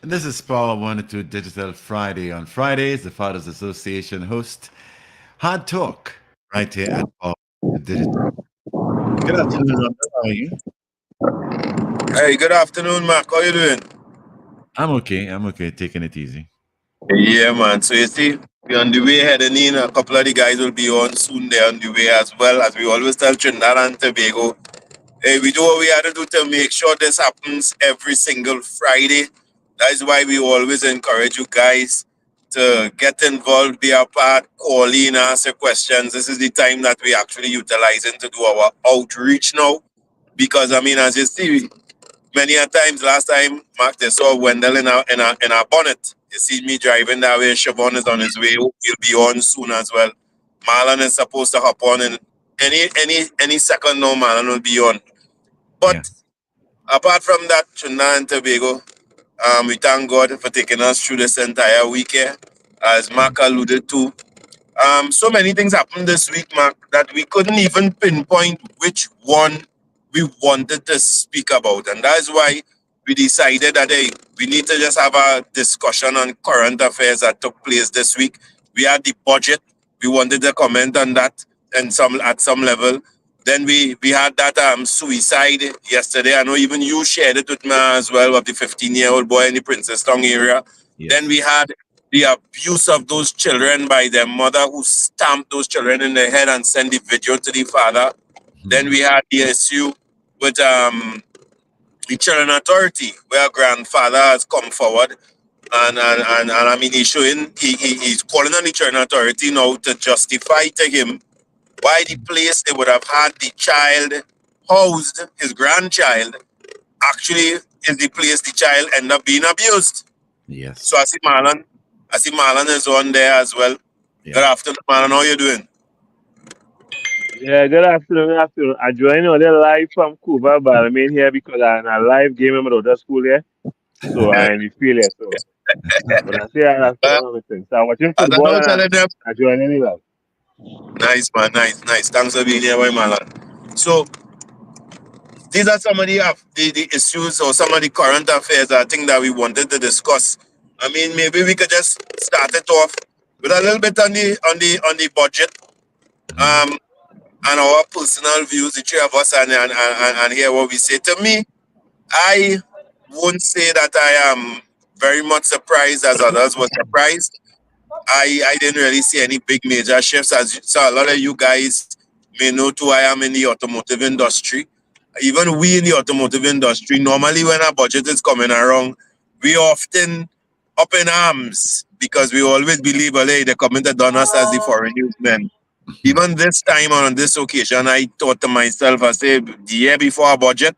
And this is Paul, 1 Digital Friday. On Fridays, the Fathers Association host Hard Talk right here at Paul Digital. Good afternoon, Rondell. How are you? Hey, good afternoon, Mark. How you doing? I'm okay. I'm okay. Taking it easy. Yeah, man. So you see, we're on the way heading in. A couple of the guys will be on soon. They're on the way as well. As we always tell Trinidad and Tobago, hey, we do what we have to do to make sure this happens every single Friday. That is why we always encourage you guys to get involved, be a part, call in, ask your questions. This is the time that we actually utilizing to do our outreach now. Because I mean, as you see, many a times last time, Mark, they saw Wendell in our bonnet. You see me driving that way. Shervon is on his way. He'll be on soon as well. Marlon is supposed to hop on in any second now. Marlon will be on. Yeah. But apart from that, Trinidad and Tobago, we thank God for taking us through this entire week here. As Mark alluded to, so many things happened this week, Mark, that we couldn't even pinpoint which one we wanted to speak about. And that's why we decided that, hey, we need to just have a discussion on current affairs that took place this week. We had the budget. We wanted to comment on that and at some level. Then we had that suicide yesterday. I know even you shared it with me as well, of the 15-year-old boy in the Princess Tongue area. Then we Yes. had the abuse of those children by their mother, who stamped those children in the head and sent the video to the father. Then we had the issue with the Children Authority, where a grandfather has come forward and I mean he's calling on the Children Authority now to justify to him why the place they would have had the child housed, his grandchild, actually is the place the child end up being abused. So Yes. I see Marlon is on there as well. Good Yeah. afternoon, Marlon. How you doing? Yeah, good afternoon, good afternoon. I joined you live from Cuba, but I'm in here because I'm in a live game in the school here. So I'm in the field here. So when I say I Uh, feel everything. So I'm watching as I football know, and telling them, I join in live. nice man, nice. Thanks for being here, my Marlon. So these are some of the issues or some of the current affairs I think that we wanted to discuss. I mean, maybe we could just start it off with a little bit on the budget. Um, and our personal views, the three of us, and hear what we say. To me, I won't say that I am very much surprised as others were surprised. I didn't really see any big major shifts. So a lot of you guys may know too, I am in the automotive industry. Even we in the automotive industry, normally when our budget is coming around, we often up in arms because we always believe, well, hey, they're coming to done us as the foreign newsmen. Even this time on this occasion, I thought to myself, I said, the year before our budget,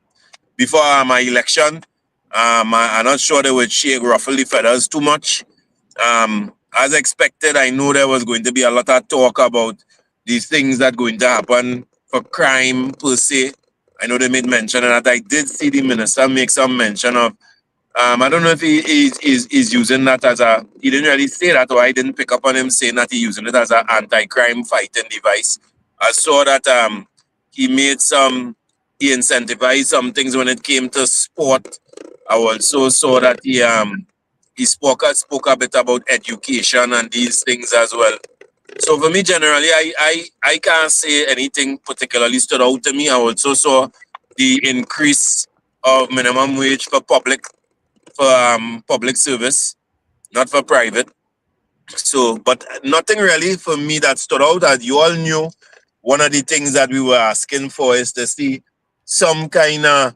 before my election, I'm not sure they would shake ruffle the feathers too much. As expected, I know there was going to be a lot of talk about these things that going to happen for crime per se. I know they made mention of that. I did see the minister make some mention of I don't know if he's using that as a. He didn't really say that, or I didn't pick up on him saying that he's using it as an anti-crime fighting device. I saw that he made some. He incentivized some things when it came to sport. I also saw that he spoke a bit about education and these things as well. So for me, generally, I can't say anything particularly stood out to me. I also saw the increase of minimum wage for public service, not for private. So, but nothing really for me that stood out. As you all knew, one of the things that we were asking for is to see some kind of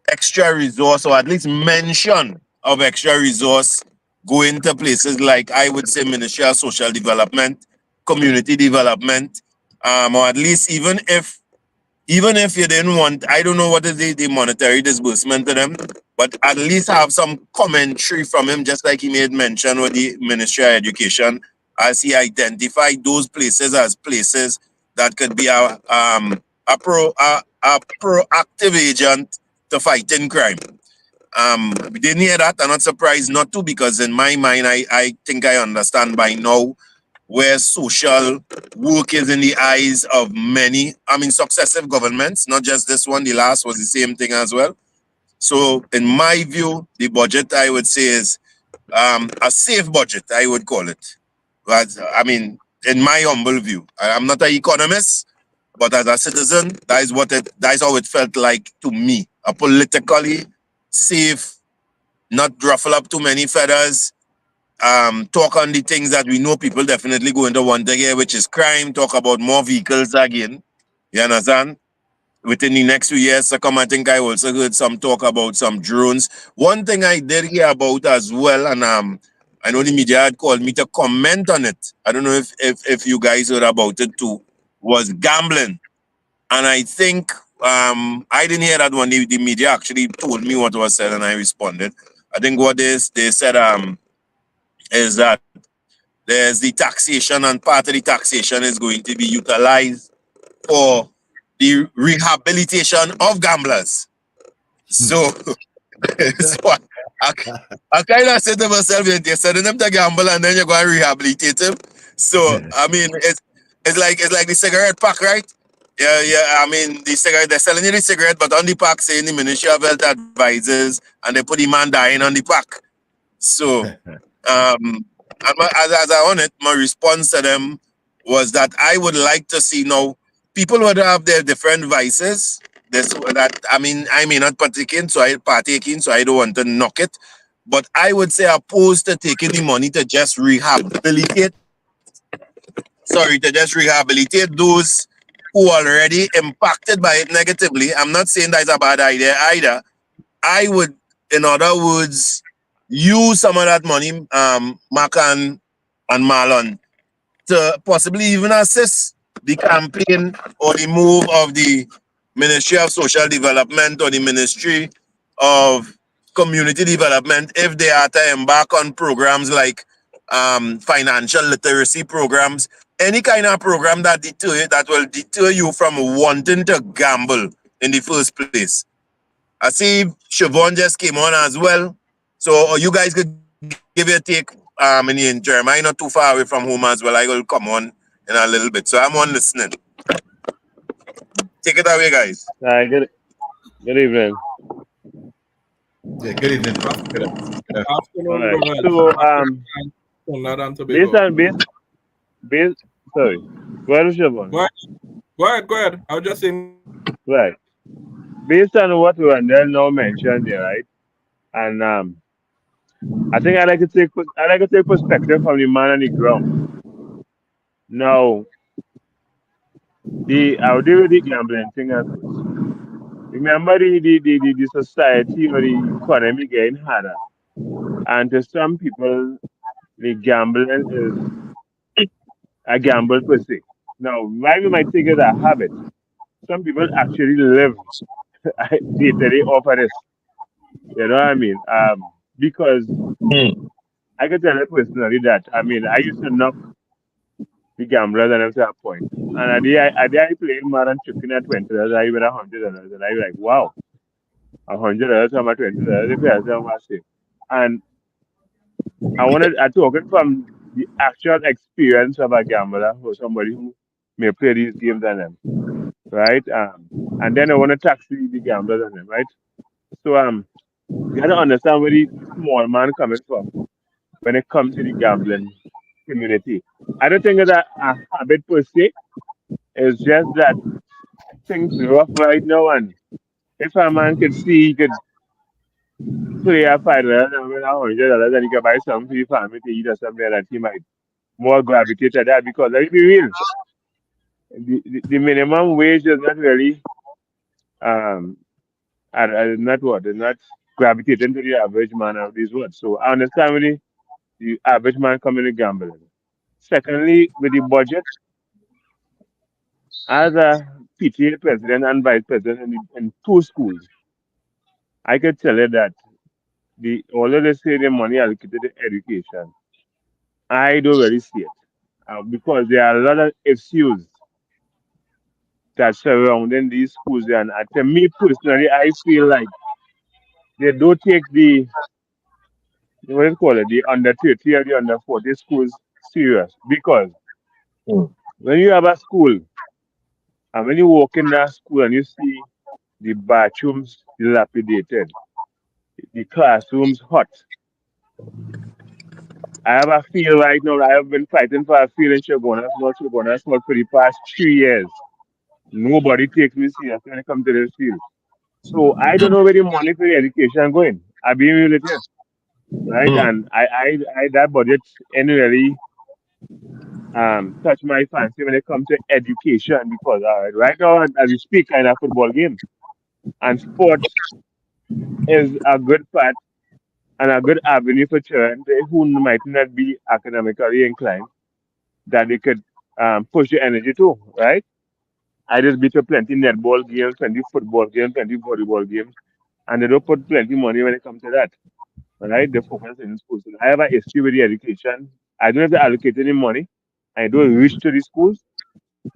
extra resource, or at least mention of extra resource, going to places like, I would say, Ministry of Social Development, Community Development, or at least even if you didn't want, I don't know what is the monetary disbursement to them, but at least have some commentary from him, just like he made mention with the Ministry of Education, as he identified those places as places that could be a proactive agent to fighting crime. We didn't hear that. I'm not surprised not to, because in my mind, I think I understand by now where social work is in the eyes of many, I mean, successive governments, not just this one. The last was the same thing as well. So in my view, the budget, I would say, is a safe budget, I would call it. But I mean, in my humble view, I'm not an economist, but as a citizen, that is how it felt like to me. A politically safe, not ruffle up too many feathers, talk on the things that we know people definitely going to want to hear, which is crime, talk about more vehicles again. You understand? Within the next few years to come, I think I also heard some talk about some drones. One thing I did hear about as well, and I know the media had called me to comment on it. I don't know if you guys heard about it too, was gambling. And I think I didn't hear that one. The media actually told me what was said and I responded. I think what they said is that there's the taxation, and part of the taxation is going to be utilized for the rehabilitation of gamblers. So, so I, I kind of said to myself, you're sending them to gamble and then you're going to rehabilitate them. So, I mean, it's like the cigarette pack, right? Yeah, yeah. I mean, the cigarette, they're selling you the cigarette, but on the pack saying the Ministry of Health advises, and they put the man dying on the pack. So, as I on it, my response to them was that I would like to see now people would have their different vices. This that I mean, I may not partake in, so I don't want to knock it. But I would say opposed to taking the money to just rehabilitate. Sorry, to just rehabilitate those who are already impacted by it negatively. I'm not saying that's a bad idea either. I would, in other words, use some of that money, Mark and Marlon, to possibly even assist the campaign or the move of the Ministry of Social Development or the Ministry of Community Development if they are to embark on programs like financial literacy programs, any kind of program that will deter you from wanting to gamble in the first place. I see Shervon just came on as well. So you guys could give your take in the interim. I'm not too far away from home as well. I will come on in a little bit. So I'm on listening. Take it away, guys. Good evening. Yeah, good evening, bro. Good All Afternoon, right. go ahead. So Trinidad and based Tobago. on based sorry, go ahead, Shervon. Go ahead. I was just saying. Right. Based on what Wendell now mentioned there, right? And I think I like to take perspective from the man on the ground. Now, I'll deal with the gambling thing at first. Remember the society or the economy getting harder. And to some people, the gambling is a gamble per se. Now, why we might think it's a habit, some people actually live day to day off of this. You know what I mean? Because I can tell you personally that, I mean, I used to knock the gamblers and up to a point. And I played more than chicken at $20, I even $100. And I was like, wow, $100 from a $20, if I was massive. And I talking from the actual experience of a gambler or somebody who may play these games and them, right? And then I want to tax the gamblers and them, right? So you gotta understand where the small man coming from when it comes to the gambling community. I don't think it's a habit per se. It's just that things rough right now, and if a man could see he could play a $5 and win $100 and he can buy something for his family to eat or something like that, he might more gravitate to that because let's be real, the minimum wage is not really um not what is not gravitating to the average man of these words. So I understand with the average man coming to gambling. Secondly, with the budget, as a PTA president and vice president in two schools, I could tell you that although they say the money allocated to education, I don't really see it because there are a lot of issues that surrounding these schools, and to me personally, I feel like they don't take the what do you call it, the under 30 or the under 40 schools serious because when you have a school and when you walk in that school and you see the bathrooms dilapidated, the classrooms hot, I have a field right now. I have been fighting for a field in Shervon. That's not Shervon. That's not for the past 3 years. Nobody takes me serious when it comes to this field. So I don't know where the money for the education going. I be real with you, right? Mm. And I that budget annually touch my fancy when it comes to education because right now as we speak, kind of football game and sports is a good part and a good avenue for children who might not be academically inclined that they could push the energy to, right? I just been to plenty netball games, plenty football games, plenty volleyball games, and they don't put plenty money when it comes to that, right? They focus in schools. So I have an issue with the education. I don't have to allocate any money. I don't reach to the schools.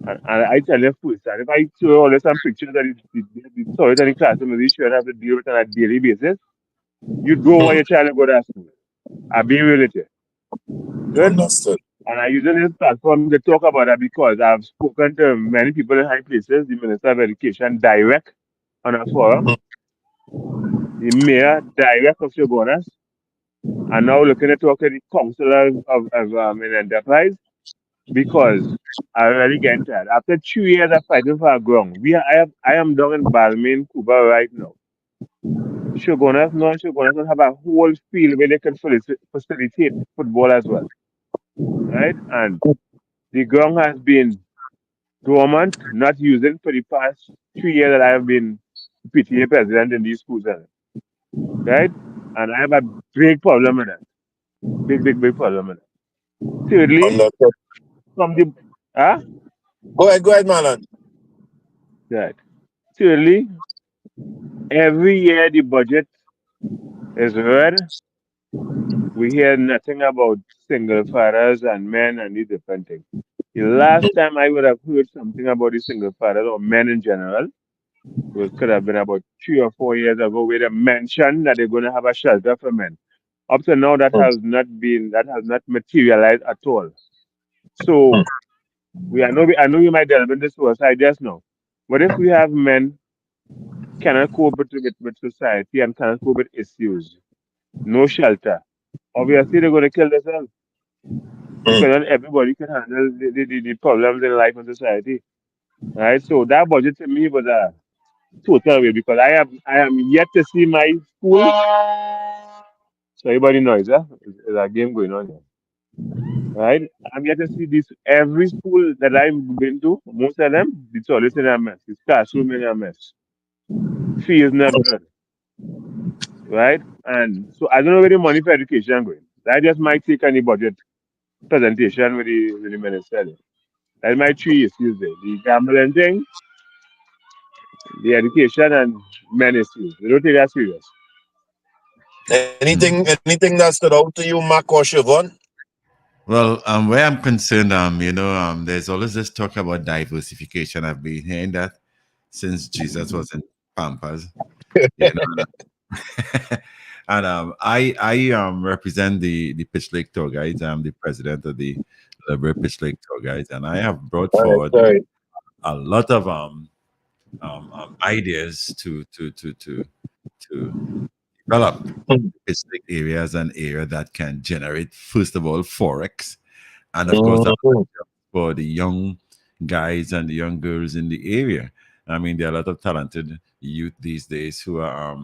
And I tell you first, and if I show all some pictures that the toilet and the classroom that you should have to deal with on a daily basis, you don't want Mm. your child to go to school. I be real with you. Good. Understood. And I using this platform to talk about that because I've spoken to many people in high places, the Minister of Education direct on a forum, the Mayor direct of Shogunas, and now looking at talking to the councillor of an enterprise because I already getting tired. After 2 years of fighting for a ground, I am down in Balmain, Cuba right now. Shogunas don't have a whole field where they can facilitate football as well, right? And the ground has been dormant, not using for the past 3 years that I have been PTA president in these schools, right? And I have a big problem with that. Big problem with that. Thirdly, Understood. from the ah, Go ahead, Marlon. right. Thirdly, every year the budget is heard. We hear nothing about single fathers and men and these different things. The last time I would have heard something about the single fathers or men in general was could have been about 3 or 4 years ago where they mentioned that they're going to have a shelter for men. Up to now, Mm. that has not materialized at all. Mm. So I know you might delve into suicide just now, but if we have men cannot cope with society and cannot cope with issues, no shelter, obviously they're going to kill themselves Mm. because not everybody can handle the problems in life and society, right? So that budget to me was a total way because I am yet to see my school. So everybody knows, yeah, there's a game going on here, right? I'm yet to see this every school that I've been to. Most of them, the toilets in a mess, the classroom in a mess, fee is not good, right? And so I don't know where the money for education going. That just might take on the budget presentation with the minister. That's my three issues there: the gambling thing, the education, and men issues. They don't take that serious. Anything that stood out to you, Mac or Shervon? Well, where I'm concerned, there's always this talk about diversification. I've been hearing that since Jesus was in Pampas, you know. And I represent the Pitch Lake Tour Guides. I'm the president of the Liberal Pitch Lake Tour Guides, and I have brought All right, forward sorry. a lot of ideas to develop Mm. Pitch Lake area as an area that can generate, first of all, forex, and of course, Mhm. for the young guys and the young girls in the area. I mean, there are a lot of talented youth these days who are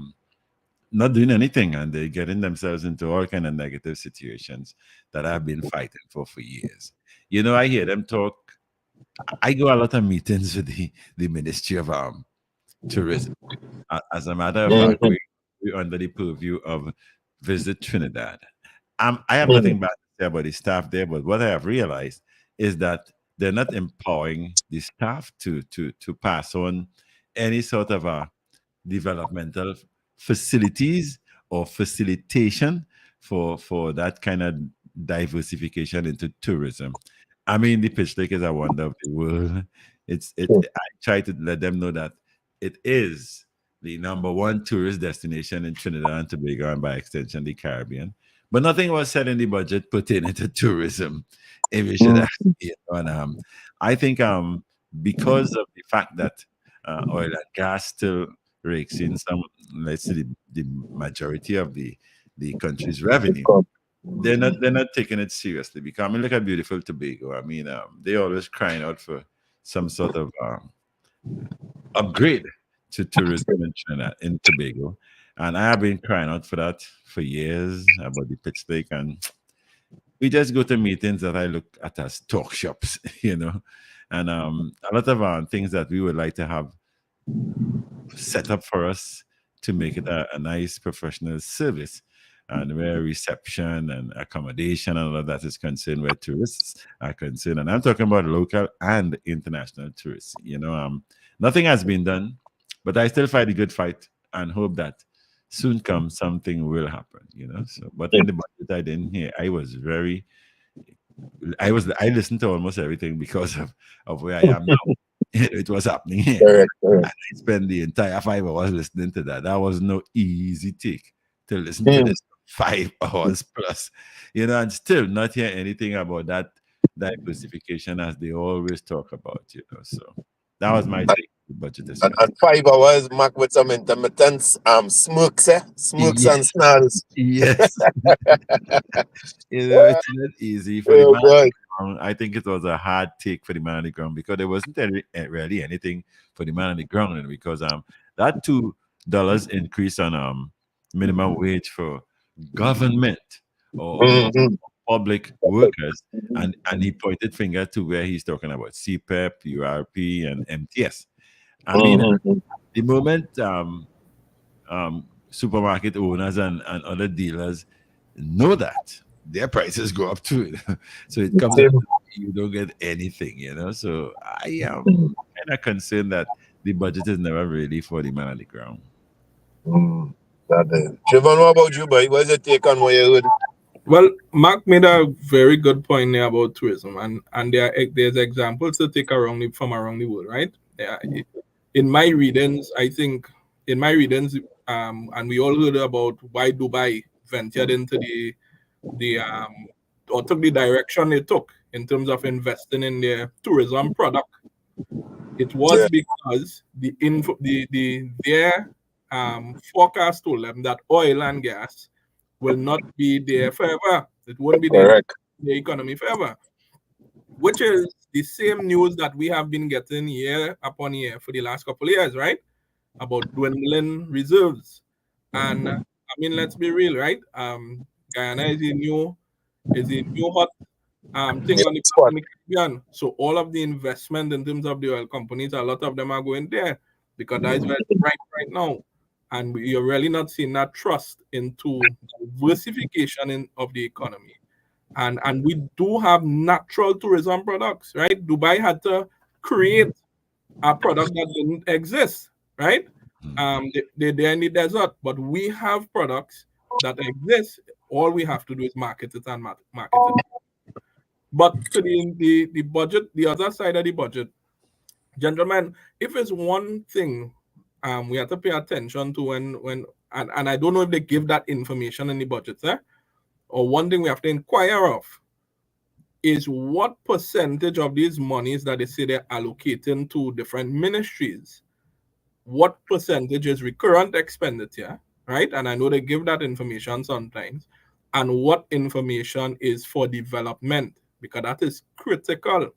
not doing anything, and they're getting themselves into all kind of negative situations that I've been fighting for years. I hear them talk. I go a lot of meetings with the Ministry of Tourism. As a matter of fact, Mhm. we're under the purview of Visit Trinidad. I have Mm. nothing bad to say about the staff there, but what I have realized is that they're not empowering the staff to pass on any sort of developmental facilities or facilitation for that kind of diversification into tourism. I mean, the Pitch Lake is a wonder of the world. I try to let them know that it is the number one tourist destination in Trinidad and Tobago and by extension the Caribbean. But nothing was said in the budget pertaining to tourism. If you should Mm. ask me. And, I think because of the fact that oil and gas still rakes in some, let's say, the majority of the country's revenue. they're not taking it seriously. Because I mean, look at beautiful Tobago. I mean, they always crying out for some sort of upgrade to tourism in Trinidad, in Tobago, and I have been crying out for that for years about the pitch lake, and we just go to meetings that I look at as talk shops, and a lot of things that we would like to have set up for us to make it a nice professional service, and where reception and accommodation and all of that is concerned, where tourists are concerned, and I'm talking about local and international tourists. Nothing has been done, but I still fight a good fight and hope that soon come something will happen. So, but in the budget I didn't hear. I listened to almost everything because of where I am now. It was happening here. Correct, And correct. I spent the entire 5 hours listening to that. That was no easy take to listen to Mm. this 5 hours plus, and still not hear anything about that diversification as they always talk about. So that was my take. The budget is And, concerned. and 5 hours, Mac, with some intermittent smokes, smokes and Yes, snarls. yes. It's not easy for the Oh man on boy. the ground. I think it was a hard take for the man on the ground because there wasn't really anything for the man on the ground, and because that $2 increase on minimum wage for government or Mhm. public workers, and he pointed finger to where he's talking about CPEP, URP, and MTS. I mean, Mhm. the moment supermarket owners and other dealers know that their prices go up too. So it comes out Same. you don't get anything. So I am kind of concerned that the budget is never really for the man on the ground. Mm. That is. Shervon, what about you, boy? What's your take on what you heard? Well, Mark made a very good point there about tourism, and there's examples to take from around the world, right? Yeah, in my readings, I think in my readings, and we all heard about why Dubai ventured into the or took the direction they took in terms of investing in their tourism product. It was Yeah, because their forecast told them that oil and gas will not be there forever. It won't be there in correct. the economy forever, which is the same news that we have been getting year upon year for the last couple of years, right? About dwindling reserves. And I mean, let's be real, right? Guyana is a new hot thing Yeah, on spot. the Caribbean. So all of the investment in terms of the oil companies, a lot of them are going there because that is where it's right now. And you're really not seeing that trust into diversification of the economy. And we do have natural tourism products, right? Dubai had to create a product that didn't exist, right? They're in the desert, but we have products that exist. All we have to do is market it and market it. But to the budget, the other side of the budget, gentlemen, if it's one thing we have to pay attention to and I don't know if they give that information in the budget, or one thing we have to inquire of is what percentage of these monies that they say they're allocating to different ministries, what percentage is recurrent expenditure, right? And I know they give that information sometimes, and what information is for development, because that is critical.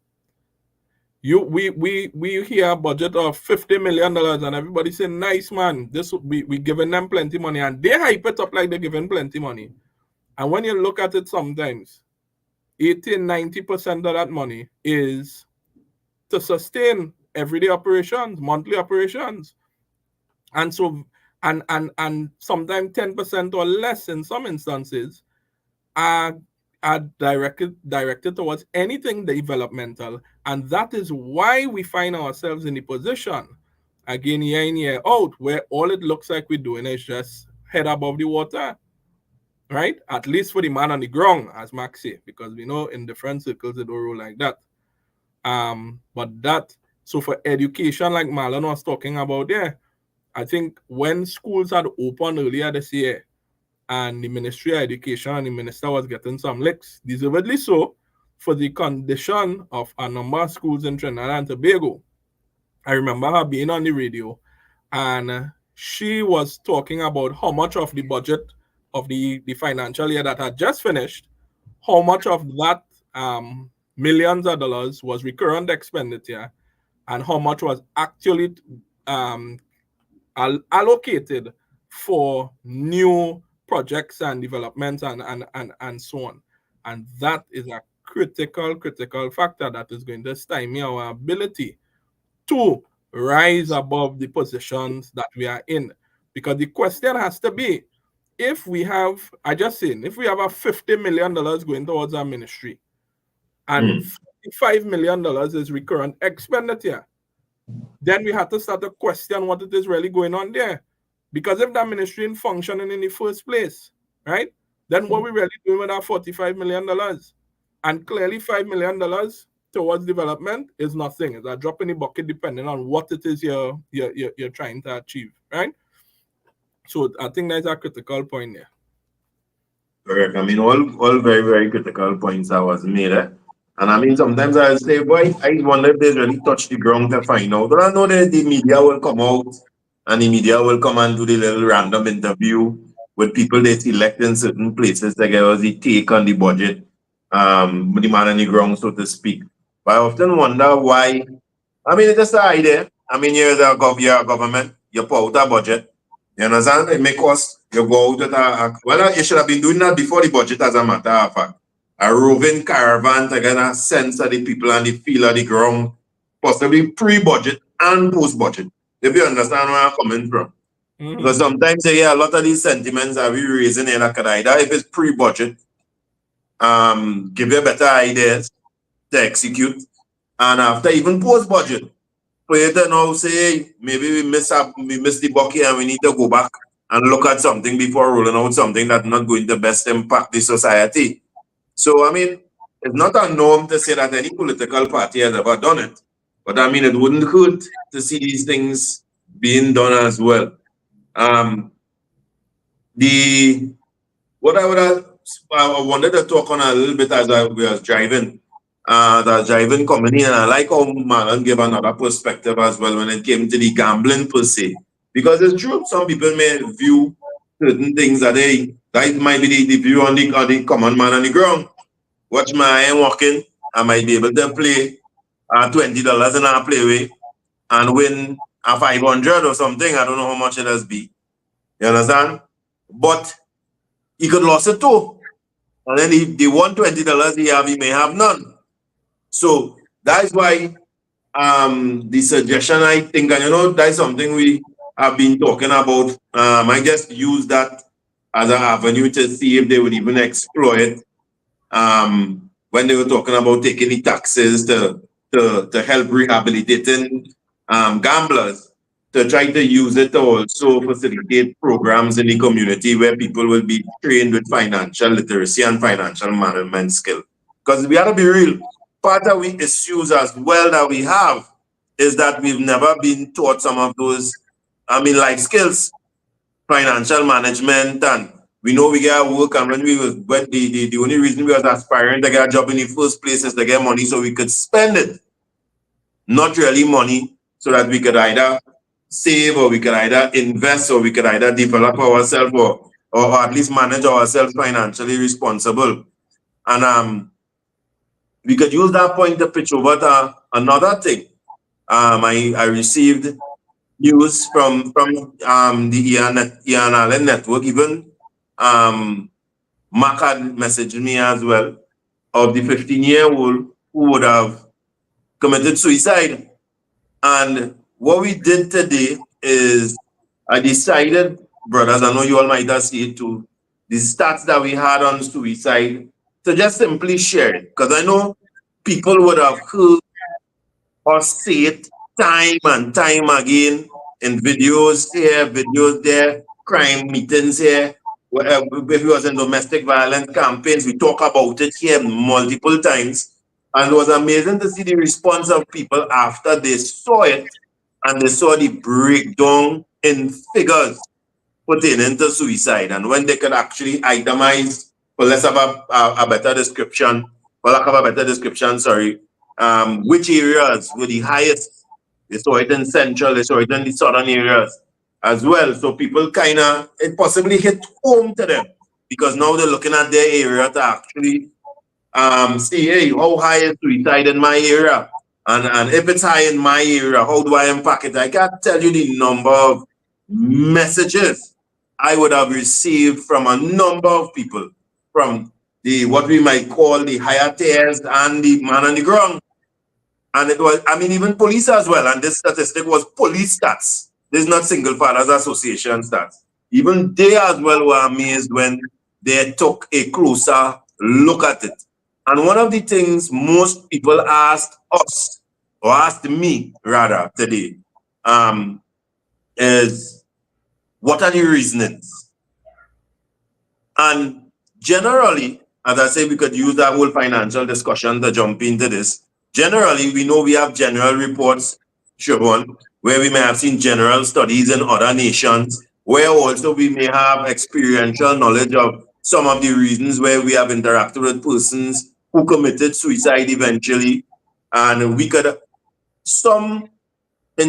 We hear a budget of $50 million and everybody say, nice man, this we giving them plenty money, and they hype it up like they're giving plenty money. And when you look at it sometimes, 80-90% of that money is to sustain everyday operations, monthly operations. And so and sometimes 10% or less in some instances are directed towards anything developmental. And that is why we find ourselves in the position again year in, year out, where all it looks like we're doing is just head above the water, right? At least for the man on the ground, as Max say, because we know in different circles it don't roll like that. But that so for education, like Marlon was talking about there, I think when schools had opened earlier this year and the Ministry of Education and the minister was getting some licks, deservedly so, for the condition of a number of schools in Trinidad and Tobago. I remember her being on the radio and she was talking about how much of the budget of the financial year that had just finished, how much of that millions of dollars was recurrent expenditure and how much was actually um, allocated for new projects and developments and so on. And that is a critical factor that is going to stymie our ability to rise above the positions that we are in. Because the question has to be, if we have, I just saying, if we have a $50 million going towards our ministry and $55 million is recurrent expenditure, then we have to start to question what it is really going on there. Because if that ministry is functioning in the first place, right, then what we really doing with our $45 million? And clearly $5 million towards development is nothing. It's a drop in the bucket depending on what it is you're trying to achieve, right? So I think that's a critical point there. Correct. I mean, all very, very critical points that was made. And I mean, sometimes I say, boy, I wonder if they really touch the ground to find out. But I know that the media will come out and the media will come and do the little random interview with people they select in certain places to give us the take on the budget, the man on the ground, so to speak. But I often wonder why. I mean, it's just an idea. I mean, you're a government, you put out a budget. You understand? It may cost you go out with well, you should have been doing that before the budget, as a matter of fact. A roving caravan to get a sense of the people and the feel of the ground, possibly pre-budget and post-budget. If you understand where I'm coming from. Because sometimes you hear a lot of these sentiments that we raising in a either if it's pre-budget, give you better ideas to execute, and after even post-budget. For you to now say, maybe we miss the bucket and we need to go back and look at something before rolling out something that's not going to best impact the society. So, I mean, it's not a norm to say that any political party has ever done it. But I mean, it wouldn't hurt to see these things being done as well. What I wanted to talk on a little bit as we was driving. The driving company, and I like how Marlon gave another perspective as well when it came to the gambling per se. Because it's true, some people may view certain things that might be the view on the common man on the ground. Watch my eye walking, I might be able to play $20 in our playway and win a 500 or something. I don't know how much it has be. You understand? But he could lose it too. And then if they won $20 he may have none. So that's why the suggestion, I think, and that's something we have been talking about. I just use that as an avenue to see if they would even explore it. When they were talking about taking the taxes to help rehabilitating gamblers, to try to use it to also facilitate programs in the community where people will be trained with financial literacy and financial management skill. Because we have to be real. Part of the issues as well that we have is that we've never been taught some of those, life skills, financial management, and we know we get work, and when the only reason we was aspiring to get a job in the first place is to get money so we could spend it, not really money so that we could either save or we could either invest or we could either develop ourselves or at least manage ourselves financially responsible. And we could use that point to pitch over to another thing. I received news from the Ian Allen network. Even Mark had messaged me as well of the 15-year-old who would have committed suicide. And what we did today is I decided, brothers, I know you all might have seen it too, the stats that we had on suicide, to just simply share it. Because I know people would have heard or see it time and time again in videos here, videos there, crime meetings here. If it was in domestic violence campaigns, we talk about it here multiple times. And it was amazing to see the response of people after they saw it and they saw the breakdown in figures pertaining to suicide. And when they could actually itemize, well, let's have a better description, which areas were the highest. They saw it in central, they saw it in the southern areas as well. So people it possibly hit home to them because now they're looking at their area to actually see, hey, how high is suicide in my area? And if it's high in my area, how do I impact it? I can't tell you the number of messages I would have received from a number of people, from the what we might call the higher tiers and the man on the ground. And it was, I mean, even police as well. And this statistic was police stats. This is not Single Fathers Association stats. Even they as well were amazed when they took a closer look at it. And one of the things most people asked us, or asked me rather today, is what are the reasonings? And generally, as I say, we could use that whole financial discussion to jump into this. Generally, we know we have general reports, Shervon, where we may have seen general studies in other nations, where also we may have experiential knowledge of some of the reasons where we have interacted with persons who committed suicide eventually. And we could, in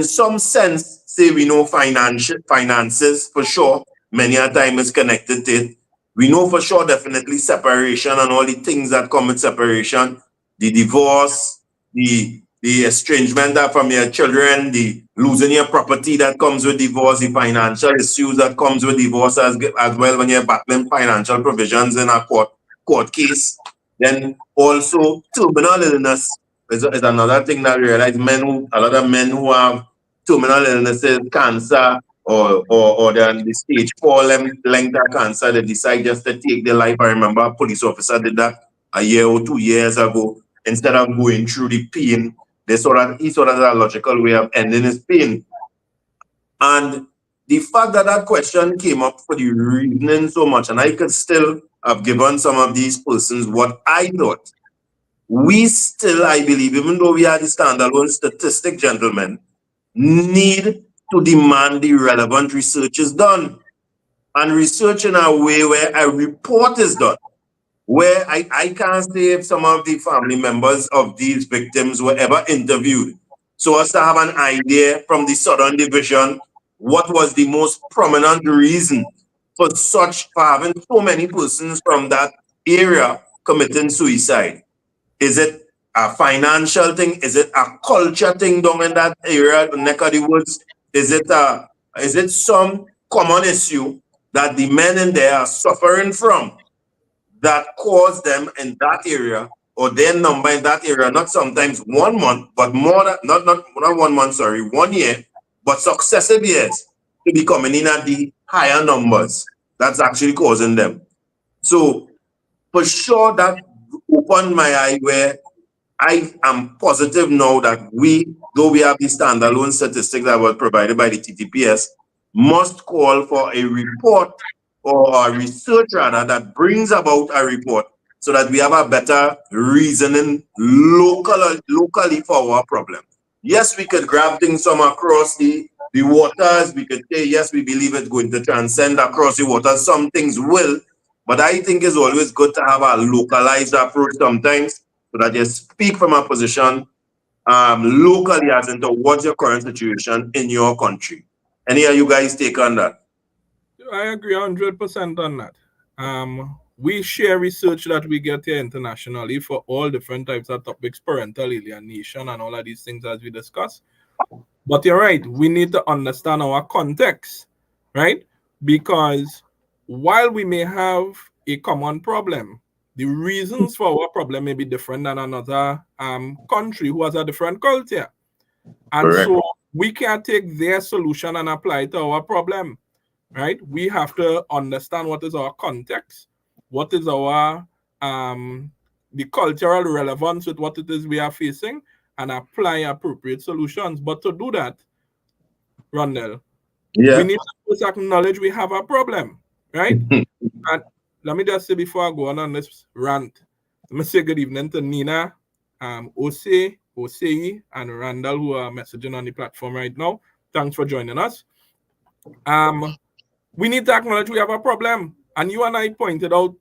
some sense, say we know finances for sure, many a time is connected to it. We know for sure definitely separation and all the things that come with separation, the divorce, the estrangement from your children, the losing your property that comes with divorce, the financial issues that comes with divorce as well when you're battling financial provisions in a court case. Then also terminal illness is another thing that we realize a lot of men who have terminal illnesses, cancer, or they're in the stage 4 length of cancer, they decide just to take their life. I remember a police officer did that a year or 2 years ago. Instead of going through the pain, he saw that a logical way of ending his pain. And the fact that that question came up for the reasoning so much, and I could still have given some of these persons what I thought. We still, I believe, even though we had the standalone statistic, gentlemen, need to demand the relevant research is done. And research in a way where a report is done, where I can't say if some of the family members of these victims were ever interviewed, so as to have an idea from the Southern Division what was the most prominent reason for having so many persons from that area committing suicide. Is it a financial thing? Is it a culture thing down in that area, the neck of the woods? Is it some common issue that the men in there are suffering from that caused them in that area, or their number in that area, not sometimes 1 month, but more than, not 1 month, sorry, 1 year, but successive years to be coming in at the higher numbers that's actually causing them. So for sure that opened my eye where I am positive now that though we have the standalone statistics that were provided by the TTPS, must call for a report or a research rather that brings about a report so that we have a better reasoning locally for our problem. Yes, we could grab things from across the waters. We could say, yes, we believe it's going to transcend across the waters. Some things will, but I think it's always good to have a localized approach sometimes so that you speak from a position locally as into what's your current situation in your country. Any of you guys take on that? I agree 100% on that. We share research that we get here internationally for all different types of topics, parental alienation and all of these things as we discuss. But you're right, we need to understand our context, right? Because while we may have a common problem, the reasons for our problem may be different than another country who has a different culture. And Correct. so we can't take their solution and apply it to our problem, right? We have to understand what is our context, what is our the cultural relevance with what it is we are facing, and apply appropriate solutions. But to do that, Rondell, we need to first acknowledge we have a problem, right? And let me just say before I go on this rant, let me say good evening to Nina, Osei, and Randall, who are messaging on the platform right now. Thanks for joining us. We need to acknowledge we have a problem. And you and I pointed out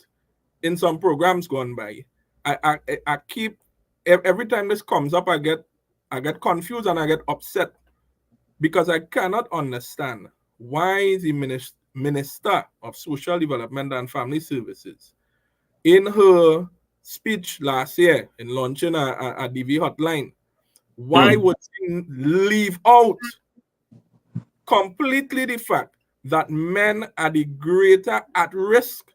in some programs gone by. I keep, every time this comes up, I get confused and I get upset because I cannot understand why the Minister of Social Development and Family Services, in her speech last year in launching a DV hotline, why would she leave out completely the fact that men are the greater at risk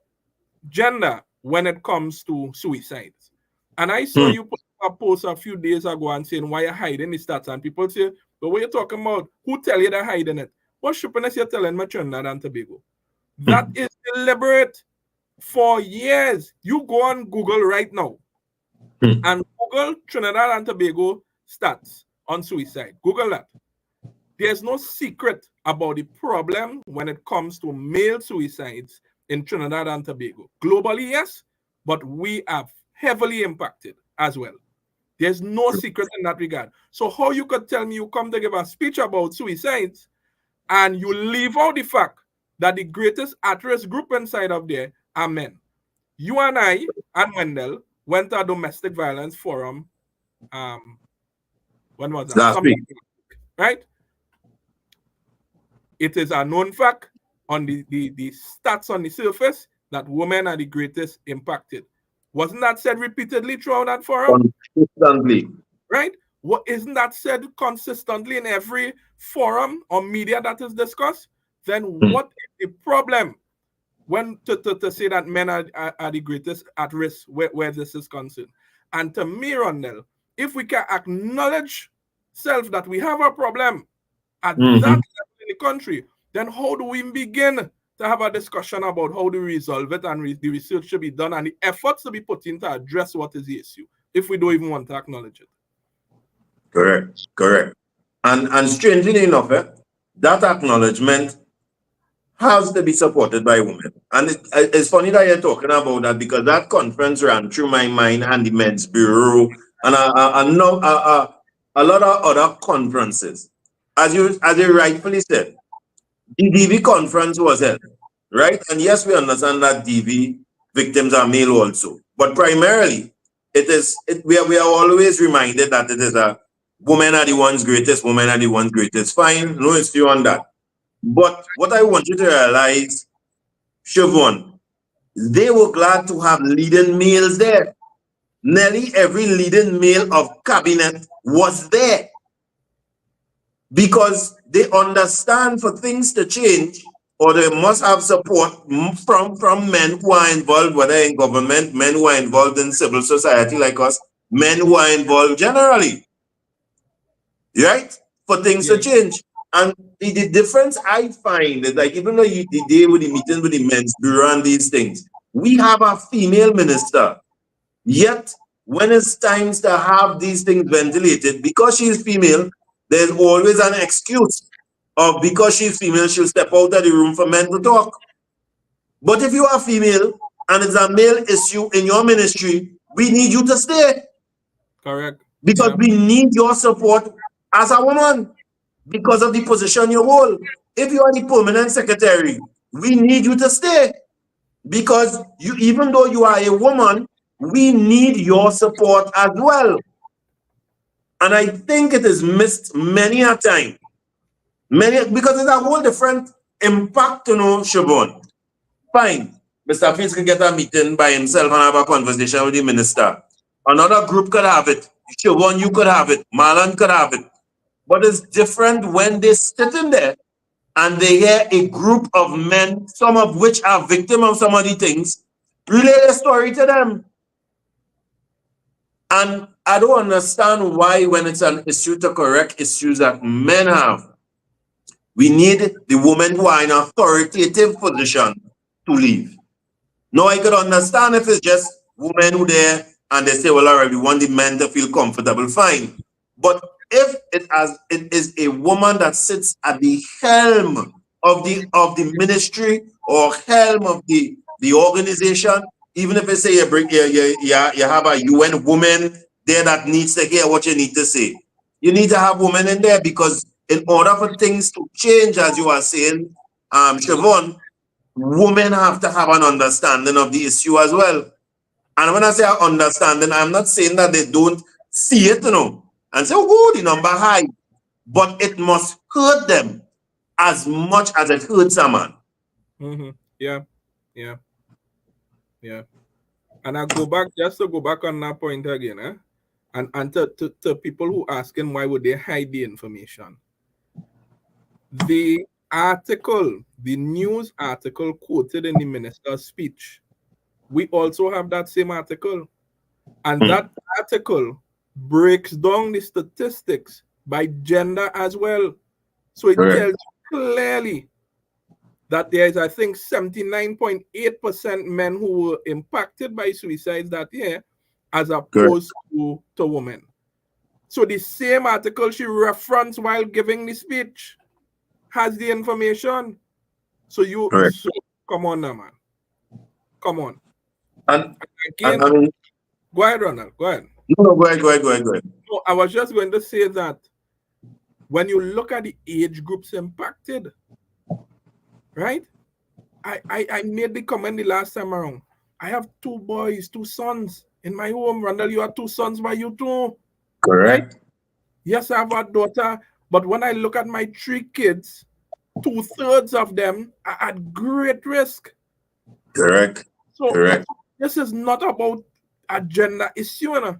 gender when it comes to suicides? And I saw you put a post a few days ago and saying why you're hiding the stats, and people say, but what you're talking about, who tell you they're hiding it? What stupidness you're telling me Trinidad and Tobago? That is deliberate for years. You go on Google right now and Google Trinidad and Tobago stats on suicide. Google that. There's no secret about the problem when it comes to male suicides in Trinidad and Tobago. Globally, yes, but we are heavily impacted as well. There's no secret in that regard. So how you could tell me you come to give a speech about suicides and you leave out the fact that the greatest at-risk group inside of there are men? You and I and Wendell went to a domestic violence forum. When was that? Last week. Right? It is a known fact on the stats on the surface that women are the greatest impacted. Wasn't that said repeatedly throughout that forum? Consistently. Right? What isn't that said consistently in every forum or media that is discussed? Then what is the problem when to say that men are the greatest at risk where this is concerned? And to me, Rondell, if we can acknowledge self that we have a problem at that level in the country, then how do we begin to have a discussion about how to resolve it, and the research should be done and the efforts to be put in to address what is the issue if we don't even want to acknowledge it? Correct. And strangely enough, that acknowledgement has to be supported by women. And it's funny that you're talking about that, because that conference ran through my mind and the Men's Bureau and a lot of other conferences. As you rightfully said, the DV conference was held, right? And yes, we understand that DV victims are male also. But primarily, we are always reminded that it is a women are the ones greatest, women are the ones greatest. Fine, no issue on that. But what I want you to realize, Shervon, they were glad to have leading males there. Nearly every leading male of cabinet was there, because they understand for things to change, or they must have support from men who are involved, whether in government, men who are involved in civil society like us, men who are involved generally, right? For things to change. And the difference I find is, like, even though the day with the meeting with the Men's Bureau and these things, we have a female minister. Yet, when it's time to have these things ventilated, because she is female, there's always an excuse of, because she's female, she'll step out of the room for men to talk. But if you are female and it's a male issue in your ministry, we need you to stay. Correct. Because we need your support as a woman, because of the position you hold. If you are the permanent secretary, we need you to stay, because you, even though you are a woman, we need your support as well. And I think it is missed many a time. Because it's a whole different impact, Shervon. Fine, Mr. Fields can get a meeting by himself and have a conversation with the minister. Another group could have it. Shervon, you could have it. Marlon could have it. But it's different when they sit in there and they hear a group of men, some of which are victims of some of the things, relay a story to them. And I don't understand why, when it's an issue to correct issues that men have, we need the women who are in authoritative position to leave. Now, I could understand if it's just women who there and they say, well, all right, we want the men to feel comfortable, fine. But if it is a woman that sits at the helm of the ministry or helm of the organization, even if they say you have a UN woman there that needs to hear what you need to say, you need to have women in there, because in order for things to change, as you are saying, Shervon, women have to have an understanding of the issue as well. And when I say understanding, I'm not saying that they don't see it, and say, oh, the number high. But it must hurt them as much as it hurts a man. Yeah, yeah, yeah. And I go back just to go back on that point again, eh? And to people who asking why would they hide the information. The article, the news article quoted in the minister's speech, we also have that same article. And Hmm. that article breaks down the statistics by gender as well. So it Correct. tells you clearly that there is, I think, 79.8% men who were impacted by suicides that year as Correct. opposed to women. So the same article she referenced while giving the speech has the information. Correct. So come on now, man. Come on. And, Again, I mean, go ahead, Ronald. Go ahead. no, go ahead, go ahead, go ahead, go ahead. No, I was just going to say that when you look at the age groups impacted, right? I made the comment the last time around. I have two boys, two sons in my home. Rondell, you have two sons by you too, right? Correct. Yes, I have a daughter, but when I look at my three kids, 2/3 of them are at great risk. Correct. So Correct. this is not about a gender issue. You know?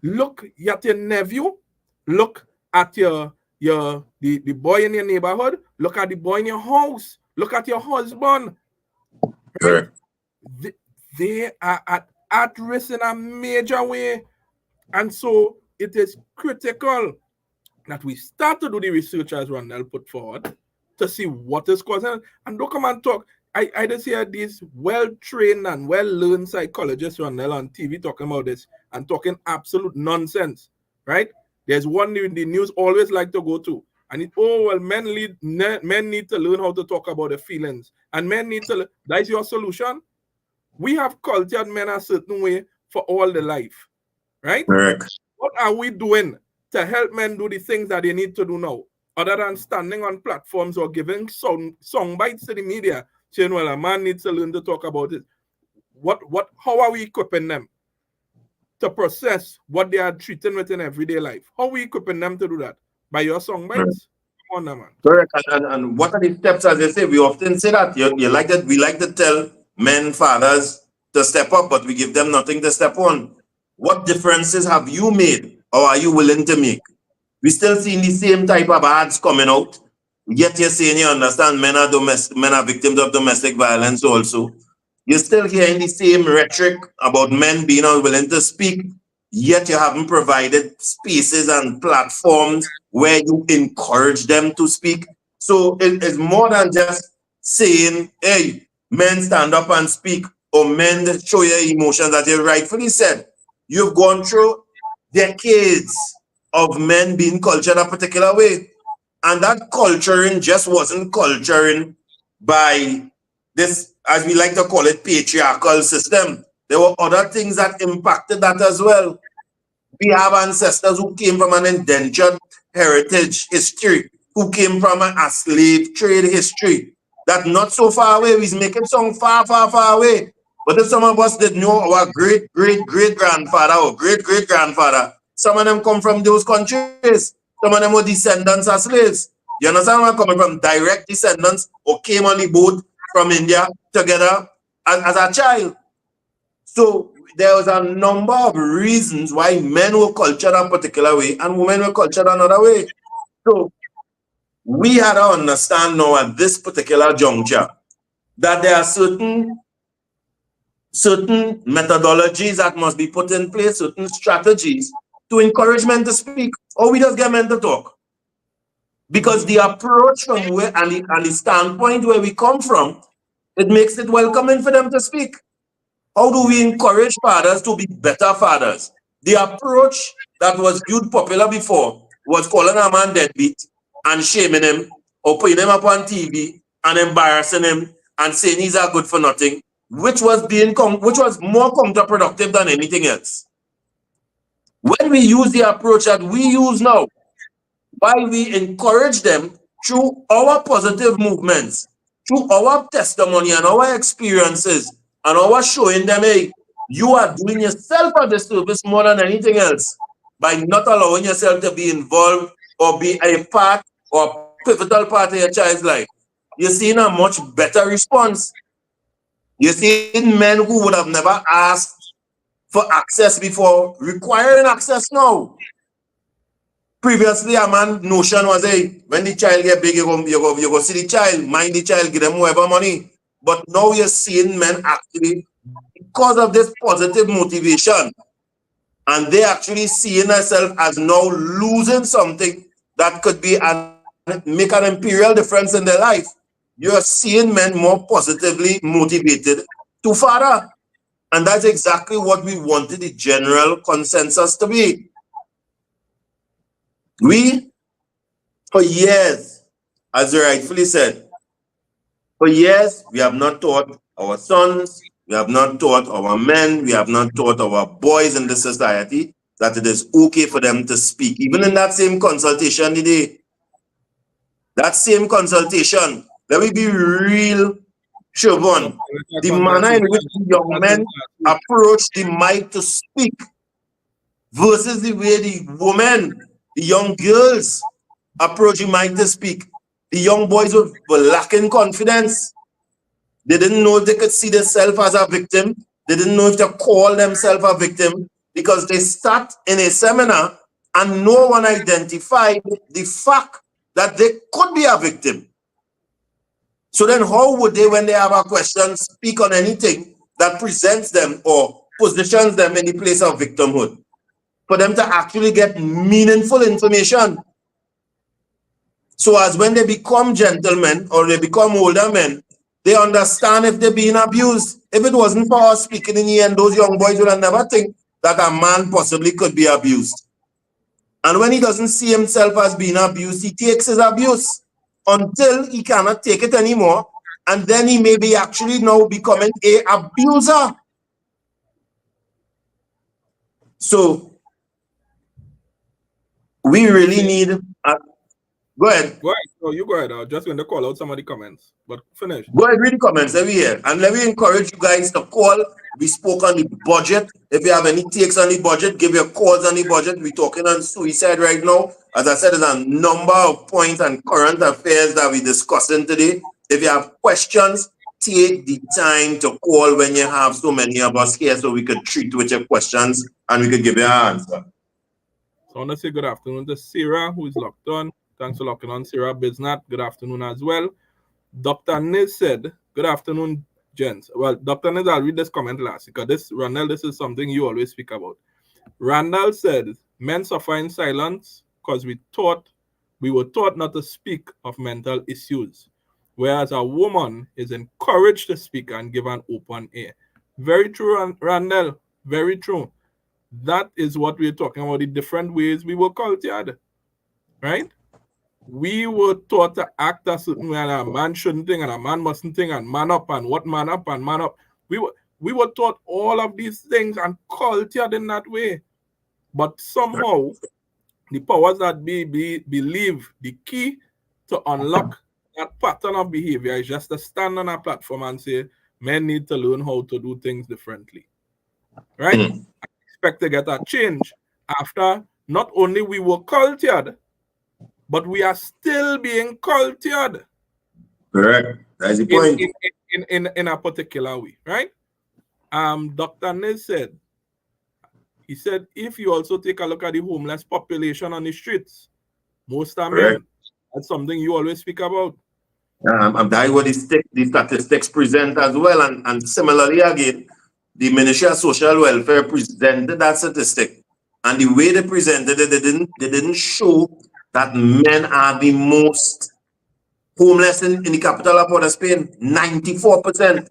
Look at your nephew, look at the boy in your neighborhood, look at the boy in your house, look at your husband, right? Correct. They are at risk in a major way. And so it is critical that we start to do the research as Rondell put forward to see what is causing it. And don't come and talk. I just hear these well-trained and well-learned psychologists Rondell on TV talking about this and talking absolute nonsense, right? There's one in the news always like to go to. And men need to learn how to talk about their feelings. And men need to, that's your solution. We have cultured men a certain way for all the life, right? Correct. What are we doing to help men do the things that they need to do now, other than standing on platforms or giving song bites to the media, saying, well, a man needs to learn to talk about it. How are we equipping them to process what they are treating with in everyday life? How are we equipping them to do that? By your song bites? Come on now, man. Correct. And what are the steps, as they say? We often say that you like that. We like to tell men, fathers to step up, but we give them nothing to step on. What differences have you made, or are you willing to make? We still seeing the same type of ads coming out. Yet you're saying you understand men are victims of domestic violence also. You're still hearing the same rhetoric about men being unwilling to speak, yet you haven't provided spaces and platforms where you encourage them to speak. So it's more than just saying, hey, men stand up and speak, or men show your emotions that you rightfully said. You've gone through decades of men being cultured a particular way. And that culturing just wasn't culturing by this, as we like to call it, patriarchal system. There were other things that impacted that as well. We have ancestors who came from an indentured heritage history, who came from a slave trade history. That not so far away. We's making some far, far, far away. But if some of us did know our great, great, great grandfather or great, great grandfather, some of them come from those countries. Some of them were descendants of slaves. You understand where I'm coming from? Direct descendants or came on the boat from India together as a child. So there was a number of reasons why men were cultured a particular way and women were cultured another way. So we had to understand now at this particular juncture that there are certain methodologies that must be put in place, certain strategies to encourage men to speak, or we just get men to talk. Because the approach from where and the standpoint where we come from, it makes it welcoming for them to speak. How do we encourage fathers to be better fathers? The approach that was viewed popular before was calling a man deadbeat and shaming him or putting him up on TV and embarrassing him and saying he's a good for nothing, which was more counterproductive than anything else. When we use the approach that we use now, why we encourage them through our positive movements, through our testimony and our experiences, and our showing them, hey, you are doing yourself a disservice more than anything else by not allowing yourself to be involved or be a part or pivotal part of your child's life. you're seeing a much better response. You're seeing men who would have never asked for access before requiring access now. Previously, a man notion was, hey, when the child get big, you go see the child, mind the child, give them whatever money. But now you're seeing men actually, because of this positive motivation, and they actually seeing themselves as now losing something that could be and make an imperial difference in their life. You're seeing men more positively motivated to father. And that's exactly what we wanted the general consensus to be. We, for years, as you rightfully said, for years, we have not taught our sons, we have not taught our men, we have not taught our boys in the society that it is okay for them to speak. Even in that same consultation today, that same consultation, let me be real, Shervon, the manner in which the young men approach the mic to speak versus the way the women, the young girls approach the mic to speak. The young boys were lacking confidence. They didn't know if they could see themselves as a victim. They didn't know if to call themselves a victim because they sat in a seminar and no one identified the fact that they could be a victim. So then how would they, when they have a question, speak on anything that presents them or positions them in the place of victimhood? For them to actually get meaningful information. So as when they become gentlemen or they become older men, they understand if they're being abused. If it wasn't for us speaking in the end, those young boys would have never think that a man possibly could be abused. And when he doesn't see himself as being abused, he takes his abuse until he cannot take it anymore. And then he may be actually now becoming an abuser. So we really need... Go ahead. Go ahead. No, you go ahead. I was just going to call out some of the comments, but finish. Go ahead, read the comments. Let me hear. And let me encourage you guys to call. We spoke on the budget. If you have any takes on the budget, give your calls on the budget. We're talking on suicide right now. As I said, there's a number of points and current affairs that we're discussing today. If you have questions, take the time to call when you have so many of us here so we could treat with your questions and we could give you an answer. So I want to say good afternoon to Sarah, who is locked on. Thanks for locking on, Sarah Biznat. Good afternoon as well. Dr. Niz said, good afternoon, gents. Well, Dr. Niz, I'll read this comment last because Rondell, this is something you always speak about. Rondell said, men suffer in silence because we were taught not to speak of mental issues, whereas a woman is encouraged to speak and give an open ear. Very true, Rondell. Very true. That is what we're talking about, the different ways we were cultured, right? We were taught to act a certain way, and a man shouldn't think, and a man mustn't think, and man up, and what man up, and man up. We were taught all of these things and cultured in that way. But somehow, the powers that believe the key to unlock that pattern of behavior is just to stand on a platform and say, men need to learn how to do things differently. Right? I expect to get a change after not only we were cultured, but we are still being cultured. Correct. That's the point. In a particular way, right? Dr. Niz said, he said, if you also take a look at the homeless population on the streets, most are men. That's something you always speak about. That's what the statistics present as well. And similarly, again, the Ministry of Social Welfare presented that statistic. And the way they presented it, they didn't show that men are the most homeless in the capital of Port of Spain, 94%.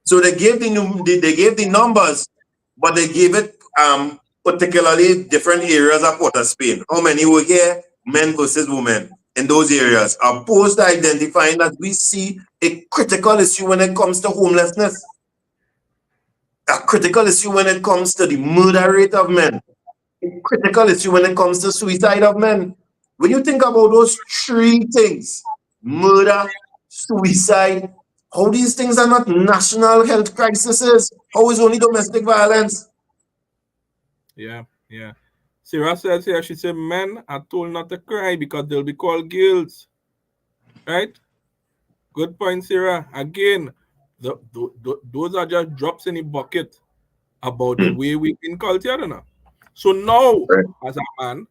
So they gave the numbers, but they gave it particularly different areas of Port of Spain. How many were here, men versus women in those areas, opposed to identifying that we see a critical issue when it comes to homelessness, a critical issue when it comes to the murder rate of men, a critical issue when it comes to suicide of men. When you think about those three things, murder, suicide, how these things are not national health crises, how is only domestic violence? Yeah. Sarah says here, she said, men are told not to cry because they'll be called girls. Right? Good point, Sarah. Again, those are just drops in the bucket about the Hmm. way we've been cultured. So now, Correct. as a man,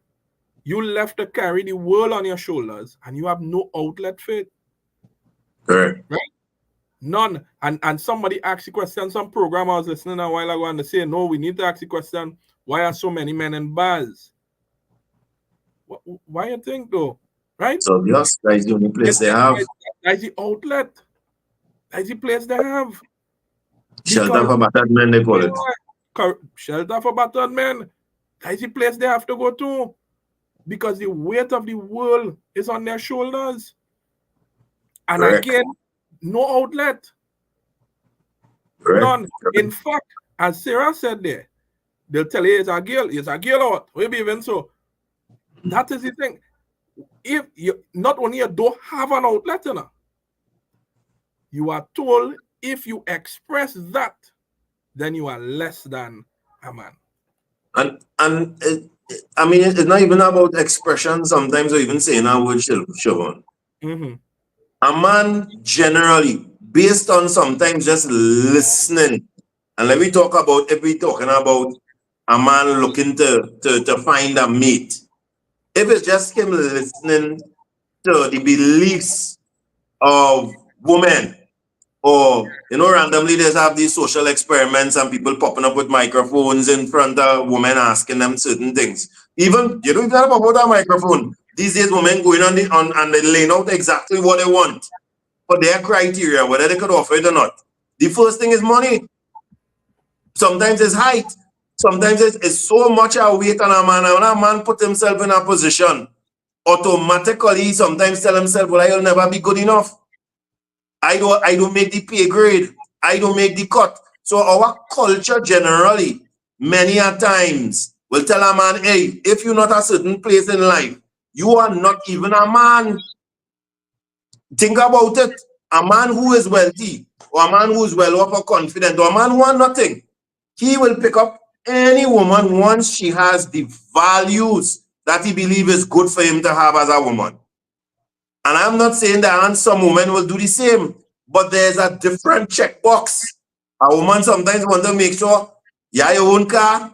you left to carry the world on your shoulders and you have no outlet for it. Correct. Right? None. And somebody asked the question, some program I was listening a while ago, and they say, no, we need to ask the question, why are so many men in bars? Why you think though? Right? So yes, that is the only place It's, they have that's the outlet. That's the place they have. shelter Because for battered men, they call it. shelter for battered men, that's the place they have to go to. Because the weight of the world is on their shoulders. And Correct. again, no outlet. Correct. None. In fact, as Sarah said there, they'll tell you it's a girl out. Maybe even so. That is the thing. If you not only you don't have an outlet, you are told if you express that, then you are less than a man. I mean, it's not even about expression sometimes, or even saying a word, Shervon. Mm-hmm. A man generally, based on sometimes just listening, and let me talk about if we're talking about a man looking to find a mate. If it's just him listening to the beliefs of women, or randomly there's have these social experiments and people popping up with microphones in front of women asking them certain things. Even you don't even have about that microphone. These days women going on and they laying out exactly what they want for their criteria, whether they could offer it or not. The first thing is money. Sometimes it's height. Sometimes it's so much a weight on a man. And when a man put himself in a position, automatically sometimes tell himself, well, I'll never be good enough. I don't make the pay grade. I don't make the cut. So our culture generally, many a times, will tell a man, hey, if you're not a certain place in life, you are not even a man. Think about it. A man who is wealthy, or a man who is well off or confident, or a man who wants nothing, he will pick up any woman once she has the values that he believes is good for him to have as a woman. And I'm not saying that some women will do the same, but there's a different checkbox. A woman sometimes want to make sure you have your own car,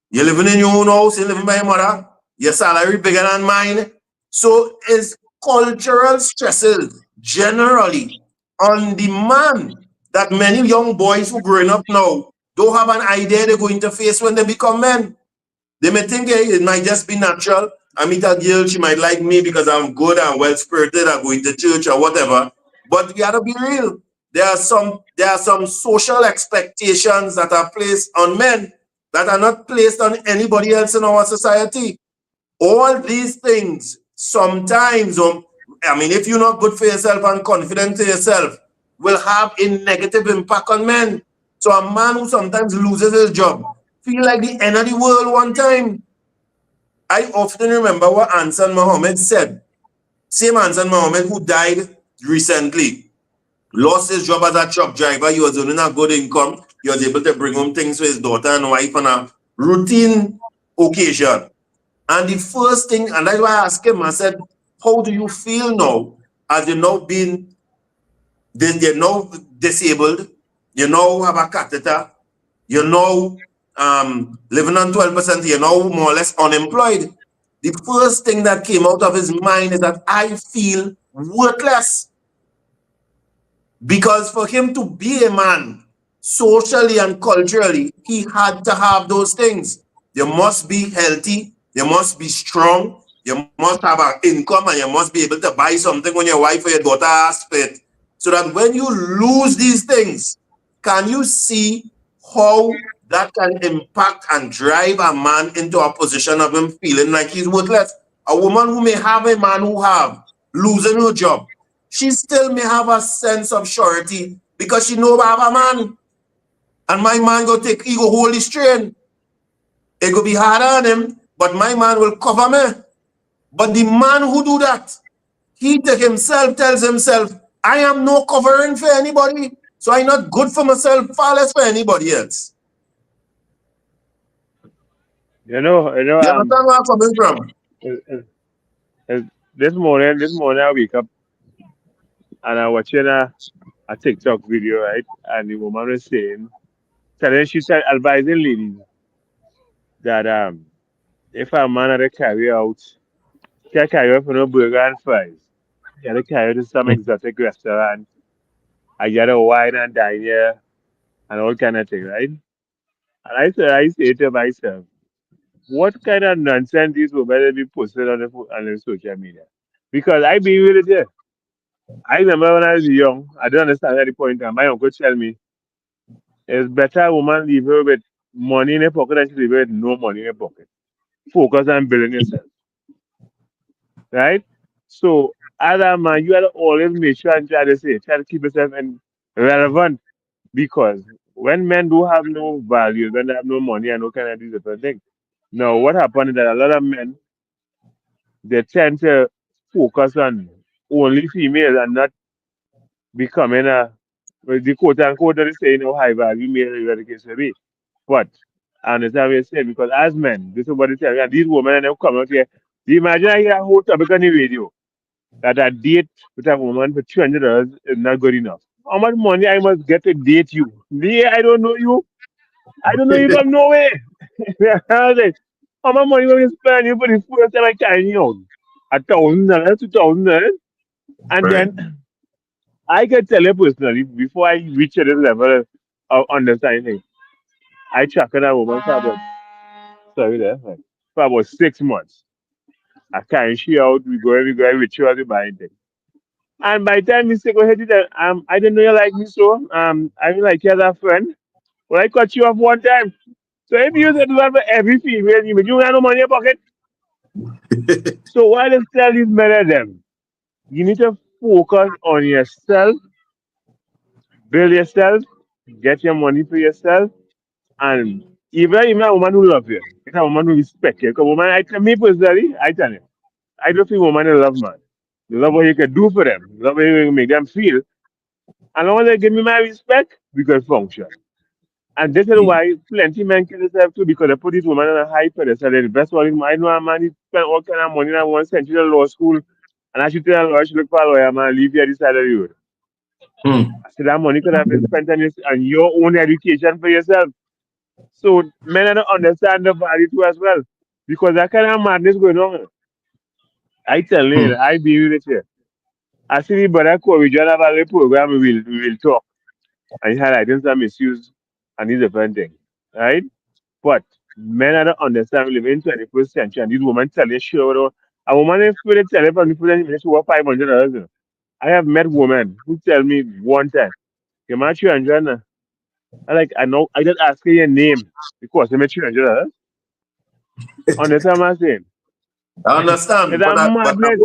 you're living in your own house, you're living by your mother, your salary bigger than mine. So it's cultural stresses generally on the man that many young boys who growing up now don't have an idea they're going to face when they become men. They may think, hey, it might just be natural. I meet a girl, she might like me because I'm good and well spirited, I'm going to church or whatever. But we gotta be real. There are some social expectations that are placed on men that are not placed on anybody else in our society. All these things sometimes, I mean, if you're not good for yourself and confident to yourself, will have a negative impact on men. So a man who sometimes loses his job feel like the end of the world one time. I often remember what Ansan Mohammed said. Same Ansan Mohammed who died recently, lost his job as a truck driver. He was earning a good income. He was able to bring home things for his daughter and wife on a routine occasion. And the first thing, and that's why I asked him, I said, how do you feel now as you're now disabled, you now have a catheter, you're now living on 12%, you're now more or less unemployed. The first thing that came out of his mind is that I feel worthless. Because for him to be a man, socially and culturally, he had to have those things. You must be healthy, you must be strong, you must have an income, and you must be able to buy something when your wife or your daughter asks for it. So that when you lose these things, can you see how that can impact and drive a man into a position of him feeling like he's worthless? A woman who may have a man who have losing her job, she still may have a sense of surety because she know I have a man. And my man he go hold the strain. It go be hard on him, but my man will cover me. But the man who do that, he to himself tells himself, I am no covering for anybody. So I'm not good for myself, far less for anybody else. You know, You understand where I'm coming from? uh, uh, this morning I wake up and I watching a TikTok video, right? And the woman was saying, she said advising ladies that if a man had to carry out, can't carry out for no burger and fries. You had to carry to some exotic restaurant. I get a wine and dine here and all kind of thing, right? And I say to myself, what kind of nonsense these women be posting on the social media? Because I be with it there. I remember when I was young, I don't understand at the point in time. My uncle tell me it's better a woman leave her with money in her pocket than she leave her with no money in her pocket. Focus on building yourself, right? So as a man, you have to always make sure and try to keep yourself relevant because when men do have no values, when they have no money and no kind of these different things. Now, what happened is that a lot of men they tend to focus on only females and not becoming well, the quote unquote that is saying high value male, whatever the case may be. But I understand what you're saying because as men, this is what they tell me, and these women and them come out here. Do you imagine I hear a whole topic on the radio that a date with a woman for $200 is not good enough? How much money I must get to date you? Yeah, I don't know you. I don't know you from nowhere. I was like, how much money will you spend on you for the first time I carry you out? $1,000, $2,000. And Right? then I can tell you personally, before I reach this level of understanding, I tracked that woman for about, sorry there, like, for about 6 months. I carry she out, we go, ritual, we buy thing. And by the time we say, go ahead, I didn't know you like me, so I didn't like you as a friend. Well, I cut you off one time. So if you use it for every female, you have no money in your pocket. So why just tell these men of them? You need to focus on yourself, build yourself, get your money for yourself, and even a woman who love you, it's a woman who respect you. Because woman, me personally, I tell you, I don't think woman love man. They love what you can do for them. They love what you can make them feel. And long as they give me my respect, we can function. And this is why plenty men kill themselves too because they put this woman on a high pedestal. They invest all his money. I know a man he spent all kind of money in one century in law school. And I should tell a lawyer, she look for a lawyer, man, leave here this side of the road. Hmm. I said that money could have been spent on your own education for yourself. So men don't understand the value too as well. Because that kind of madness going on. I tell you, Hmm. I be with it here. I see the brother call, we just have a little program, we will talk. And he highlighting some issues and these different things. Right? But men don't understand we live in 21st century and these women tell you sure a woman if they tell you from the food and she worth $500. I have met women who tell me one time, you match you and I know I just ask her your name because they met $300. Understand what I'm saying? I It's understand, a but madness.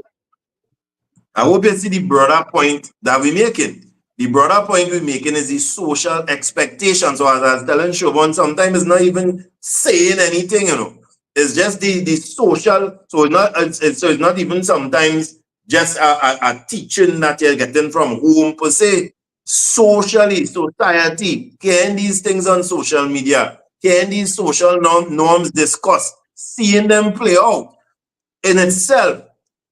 I hope you see the broader point that we're making. The broader point we're making is the social expectations. So as I was telling Shervon, sometimes it's not even saying anything, you know. It's just the social. So it's not even sometimes just a teaching that you're getting from home per se. Socially, society, hearing these things on social media, hearing these social norms discussed, seeing them play out in itself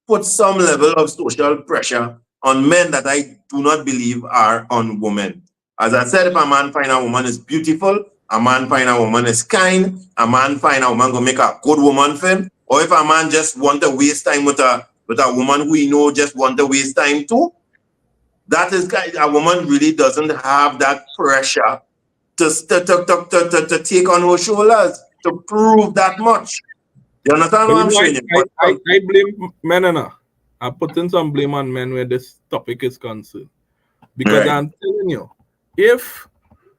put some level of social pressure on men that I do not believe are on women. As I said, if a man find a woman is beautiful, a man find a woman is kind, a man find a woman gonna make a good woman for him, or if a man just want to waste time with a woman who he know just want to waste time too, that is a woman really doesn't have that pressure to take on her shoulders to prove that much. You understand But what you I'm know, saying? I blame men enough. I'm putting some blame on men where this topic is concerned. Because Right. I'm telling you, if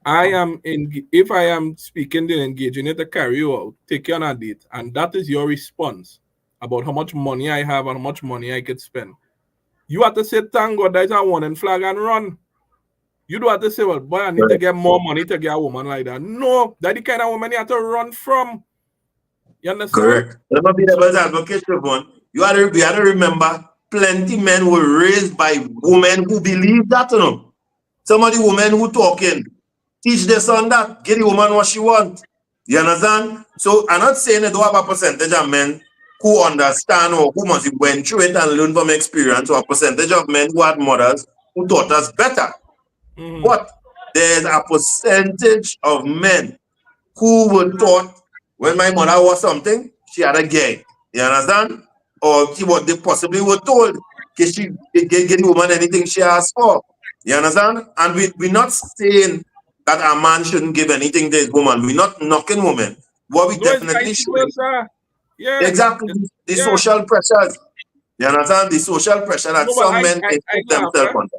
if I am speaking to engaging you to carry you out, take you on a date, and that is your response about how much money I have and how much money I could spend. You have to say, thank God there's a warning flag and run. You don't have to say, well, boy, I need to Right. get more money to get a woman like that. No, that's the kind of woman you have to run from. You understand? Correct. Let me be the best advocate, Shervon. You had to remember, plenty men were raised by women who believe that, you know. Some of the women who talking, teach their son that, get the woman what she want. You understand? So I'm not saying they don't have a percentage of men who understand or who must went through it and learn from experience, or a percentage of men who had mothers who taught us better. But there's a percentage of men who were taught when my mother was something, she had a gay. You understand? Or she what they possibly were told, can she get the woman anything she asked for? You understand? And we're not saying that a man shouldn't give anything to his woman. We're not knocking women. What we No, it's definitely vice should. versa. Yeah. Exactly. The Yeah. social pressures. You understand? The social pressure that No, but some men I put laugh, themselves under.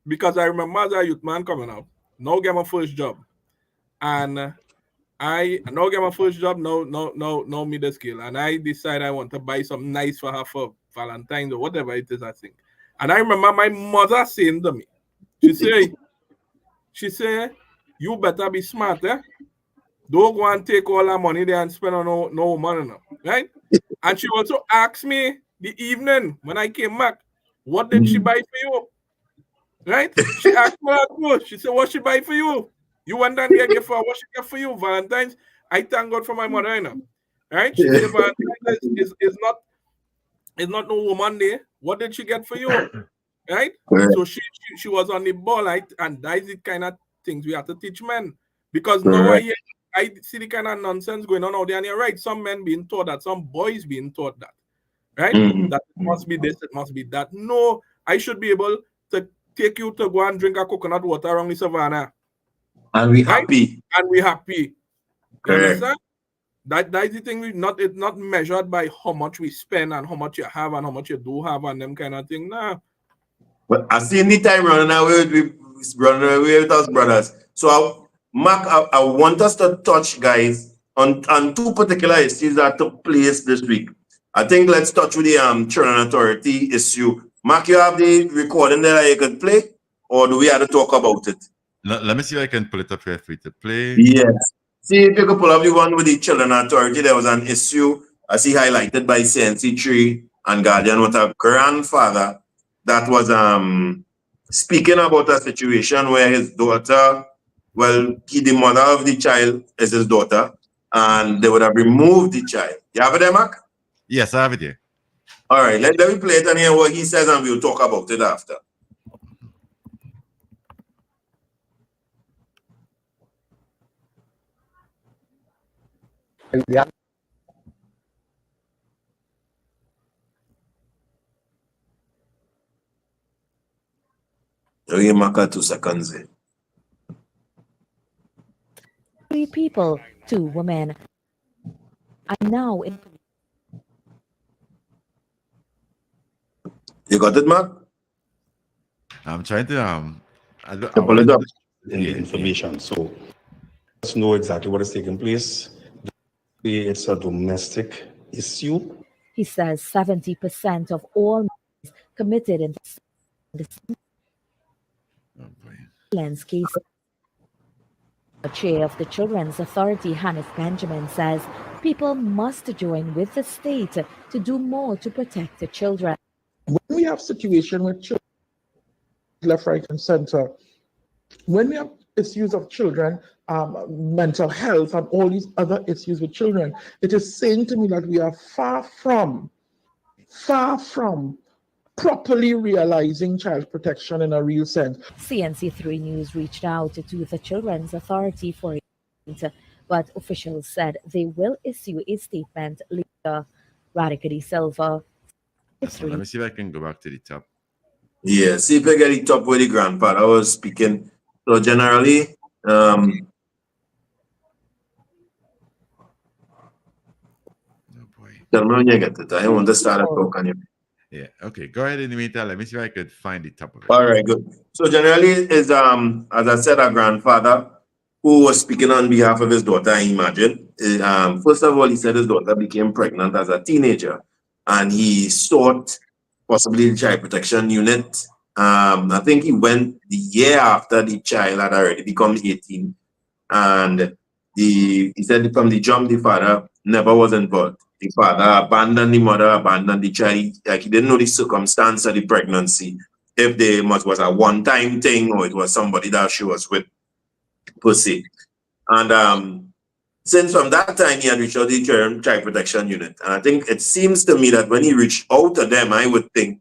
because I remember as a youth man coming out. Now get my first job. And I now get my first job, no middle skill. And I decide I want to buy something nice for her for Valentine's or whatever it is, I think. And I remember my mother saying to me, she say, you better be smart, eh? Don't go and take all that money there and spend on no money now, right? And she also asked me the evening when I came back, what did she buy for you? Right? She asked me that too. She said, what she buy for you? You went down there gift for her. What she get for you? Valentine's. I thank God for my mother, you know. Right? She said Valentine's is not no woman day. What did she get for you? Right? So she was on the ball, right? And that is the kind of things we have to teach men. Because now I see the kind of nonsense going on out there. And you're right, some men being taught that, some boys being taught that. Right? That it must be this, it must be that. No, I should be able to take you to go and drink a coconut water around the savannah. And we happy. And we happy. You Correct. understand? That is the thing. It's not measured by how much we spend and how much you have and how much you do have and them kind of thing. Nah. But I see any time running away with us brothers. So Mark, I want us to touch, guys, on two particular issues that took place this week. I think let's touch with the Children Authority issue. Mark, you have the recording there that you could play, or do we have to talk about it? Let me see if I can pull it up here for you to play. Yes. See if you could pull up the one with the Children Authority. There was an issue, I see highlighted by CNC3 and Guardian with a grandfather that was speaking about a situation where his daughter, the mother of the child is his daughter, and they would have removed the child. You have it there, Mark? Yes, I have it here. All right, let me play it and hear what he says, and we'll talk about it after. Okay, Mark, 2 seconds. 3 people, 2 women. I'm now in. You got it, Mark? I'm trying to pull it up. In the information, so let's know exactly what is taking place. It's a domestic issue. He says 70% of all committed in the violence case. The chair of the Children's Authority, Hanif Benjamin, says people must join with the state to do more to protect the children. When we have situation with children left, right, and center, when we have issues of children, mental health, and all these other issues with children, it is saying to me that we are far from properly realizing child protection in a real sense. CNC3 News reached out to the Children's Authority for it, but officials said they will issue a statement later. Radically Silva. So let me see if I can go back to the top. Yeah, see if I get the top where the grandfather was speaking. So generally, Oh boy. tell me when you get it. I want to start a talk on you. Yeah. Okay. Go ahead in the meantime. Let me see if I could find the top of it. All right, good. So generally, is as I said, a grandfather who was speaking on behalf of his daughter. I imagine. First of all, he said his daughter became pregnant as a teenager, and he sought possibly the child protection unit. I think he went the year after the child had already become 18, and he said from the jump the father never was involved. The father abandoned the mother, abandoned the child. Like he didn't know the circumstance of the pregnancy, if they was a one-time thing or it was somebody that she was with, per se. And since from that time he had reached out to the child protection unit, and I think it seems to me that when he reached out to them, I would think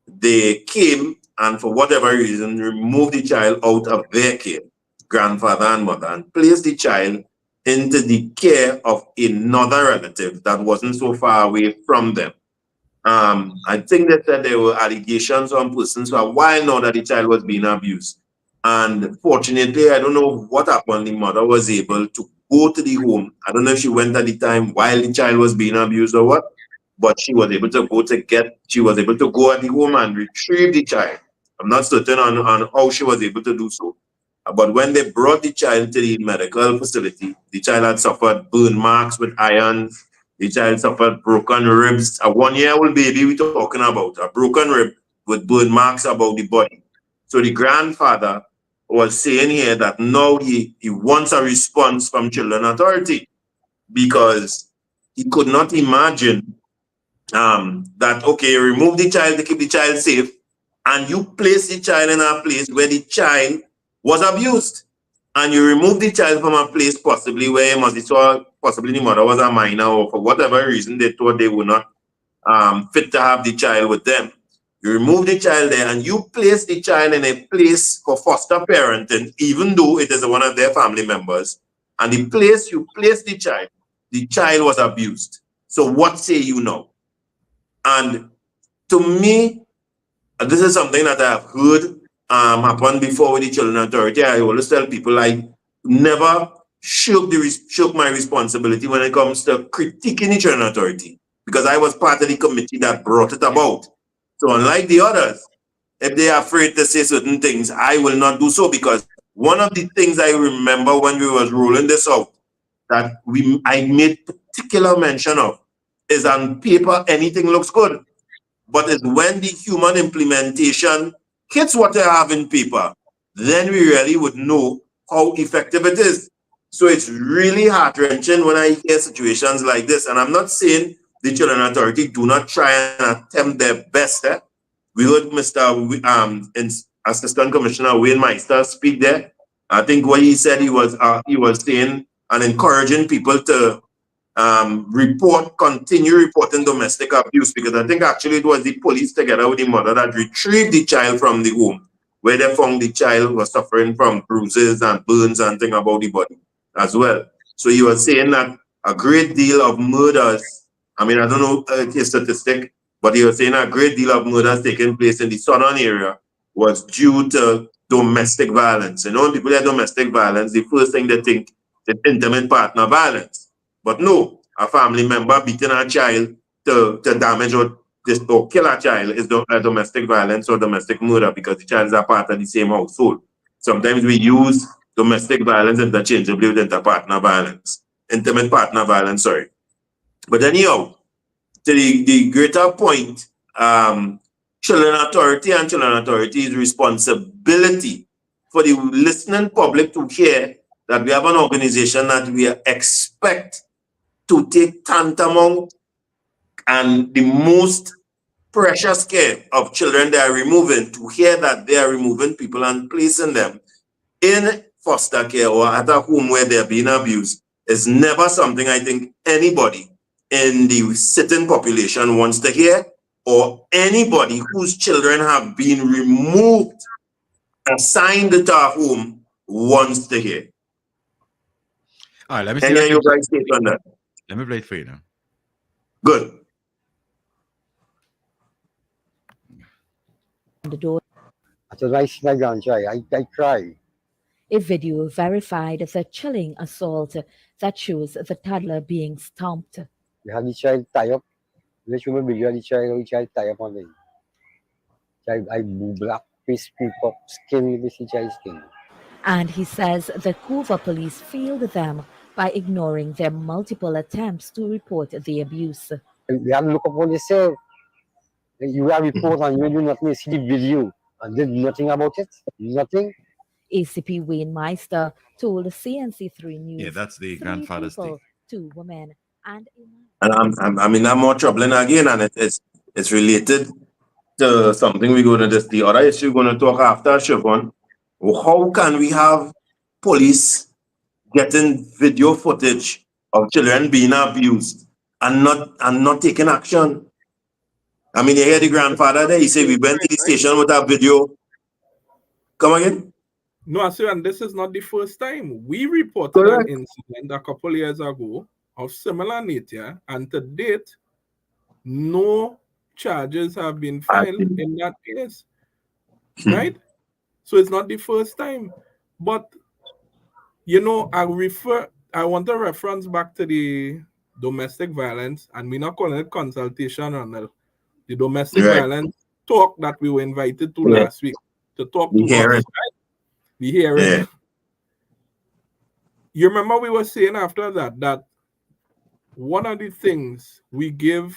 they came and for whatever reason remove the child out of their care, grandfather and mother, and place the child into the care of another relative that wasn't so far away from them. I think they said there were allegations on persons for a while now that the child was being abused. And fortunately, I don't know what happened. The mother was able to go to the home. I don't know if she went at the time while the child was being abused or what, but she was able to she was able to go at the home and retrieve the child. I'm not certain on how she was able to do so. But when they brought the child to the medical facility, the child had suffered burn marks with irons. The child suffered broken ribs. A 1-year-old baby we're talking about, a broken rib with burn marks about the body. So the grandfather was saying here that now he wants a response from Children Authority because he could not imagine that, okay, remove the child to keep the child safe, and you place the child in a place where the child was abused, and you remove the child from a place possibly where possibly the mother was a minor, or for whatever reason they thought they were not fit to have the child with them. You remove the child there and you place the child in a place for foster parenting, even though it is one of their family members. And the place you place the child was abused. So what say you now? And to me, this is something that I have heard happen before with the Children Authority. I always tell people I never shirk my responsibility when it comes to critiquing the Children Authority, because I was part of the committee that brought it about. So unlike the others, if they are afraid to say certain things, I will not do so, because one of the things I remember when we was rolling this out that I made particular mention of is on paper anything looks good, but it's when the human implementation hits what they have in paper, then we really would know how effective it is. So it's really heart-wrenching when I hear situations like this. And I'm not saying the Children Authority do not try and attempt their best. We heard Mr. Assistant Commissioner Wayne Meister speak there. I think what he said, he was saying and encouraging people to continue reporting domestic abuse, because I think actually it was the police together with the mother that retrieved the child from the home, where they found the child was suffering from bruises and burns and things about the body as well. So he was saying that a great deal of murders, I mean, I don't know his statistic, but he was saying a great deal of murders taking place in the southern area was due to domestic violence. And when people hear domestic violence, the first thing they think is intimate partner violence. But no, a family member beating a child to damage or kill a child is domestic violence or domestic murder, because the child is a part of the same household. Sometimes we use domestic violence interchangeably with intimate partner violence, sorry. But anyhow, to the greater point, Children Authority's responsibility for the listening public to hear that we have an organization that we expect to take tantamount and the most precious care of children they are removing, to hear that they are removing people and placing them in foster care or at a home where they're being abused, is never something I think anybody in the sitting population wants to hear, or anybody whose children have been removed, assigned to a home, wants to hear. All right, let me see. Any of you guys take on that? Let me play it for you now. Good. The door. After I see my grandchild, I cry. A video verified the chilling assault that shows the toddler being stomped. We have the child tie up. Let's remember you have the child tie up on me. Child, I blue black face creep up, skin with the child's skin. And he says the Couva police failed them by ignoring their multiple attempts to report the abuse. We have to look up on yourself. You have report and you do nothing, see the video and did nothing about it. Nothing. ACP Wayne Meister told CNC3 News. Yeah, that's the 3 grandfather's people, thing. 2 women, and a And man. I'm more troubling again, and it's related to something we're going to the other issue we're going to talk after, Shervon. How can we have police getting video footage of children being abused and not taking action? I mean, you hear the grandfather there, he said, we went to the station with a video. Come again? No, I say, and this is not the first time. We reported Correct. an incident a couple years ago of similar nature, and to date, no charges have been filed in that case. Right? So it's not the first time. But you know, I want to reference back to the domestic violence, and we're not calling it consultation, Rondell. The domestic Right. violence talk that we were invited to Yeah. last week to talk The to us. hearing. Right? The hearing. Yeah. You remember we were saying after that one of the things we give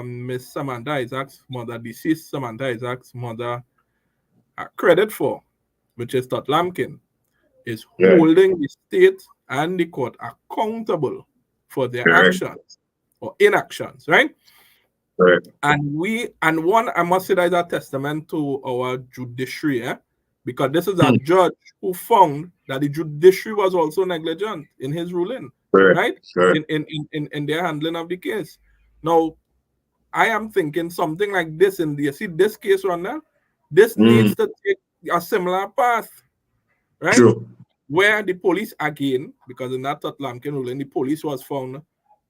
Miss Samantha Isaac's mother, deceased Samantha Isaac's mother, credit for, which is Todd Lampkin, is Yeah. holding the state and the court accountable for their Correct. actions or inactions, right? Correct. And one, I must say, that is a testament to our judiciary, because this is a judge who found that the judiciary was also negligent in his ruling, Correct. right? Correct. In their handling of the case. Now, I am thinking something like this you see this case right now, this needs to take a similar path, right? True. Where the police again, because in that Lampkin ruling, the police was found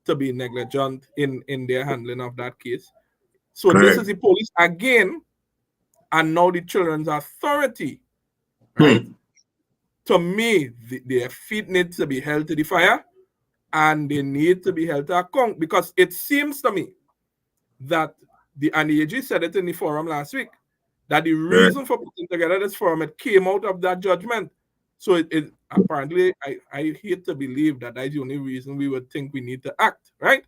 to be negligent in their handling of that case. So Correct. this is the police again, and now the children's authority, right? To me, their feet need to be held to the fire, and they need to be held to account, because it seems to me that the AG said it in the forum last week, that the reason for putting together this forum, it came out of that judgment. So it apparently, I hate to believe that that's the only reason we would think we need to act, right?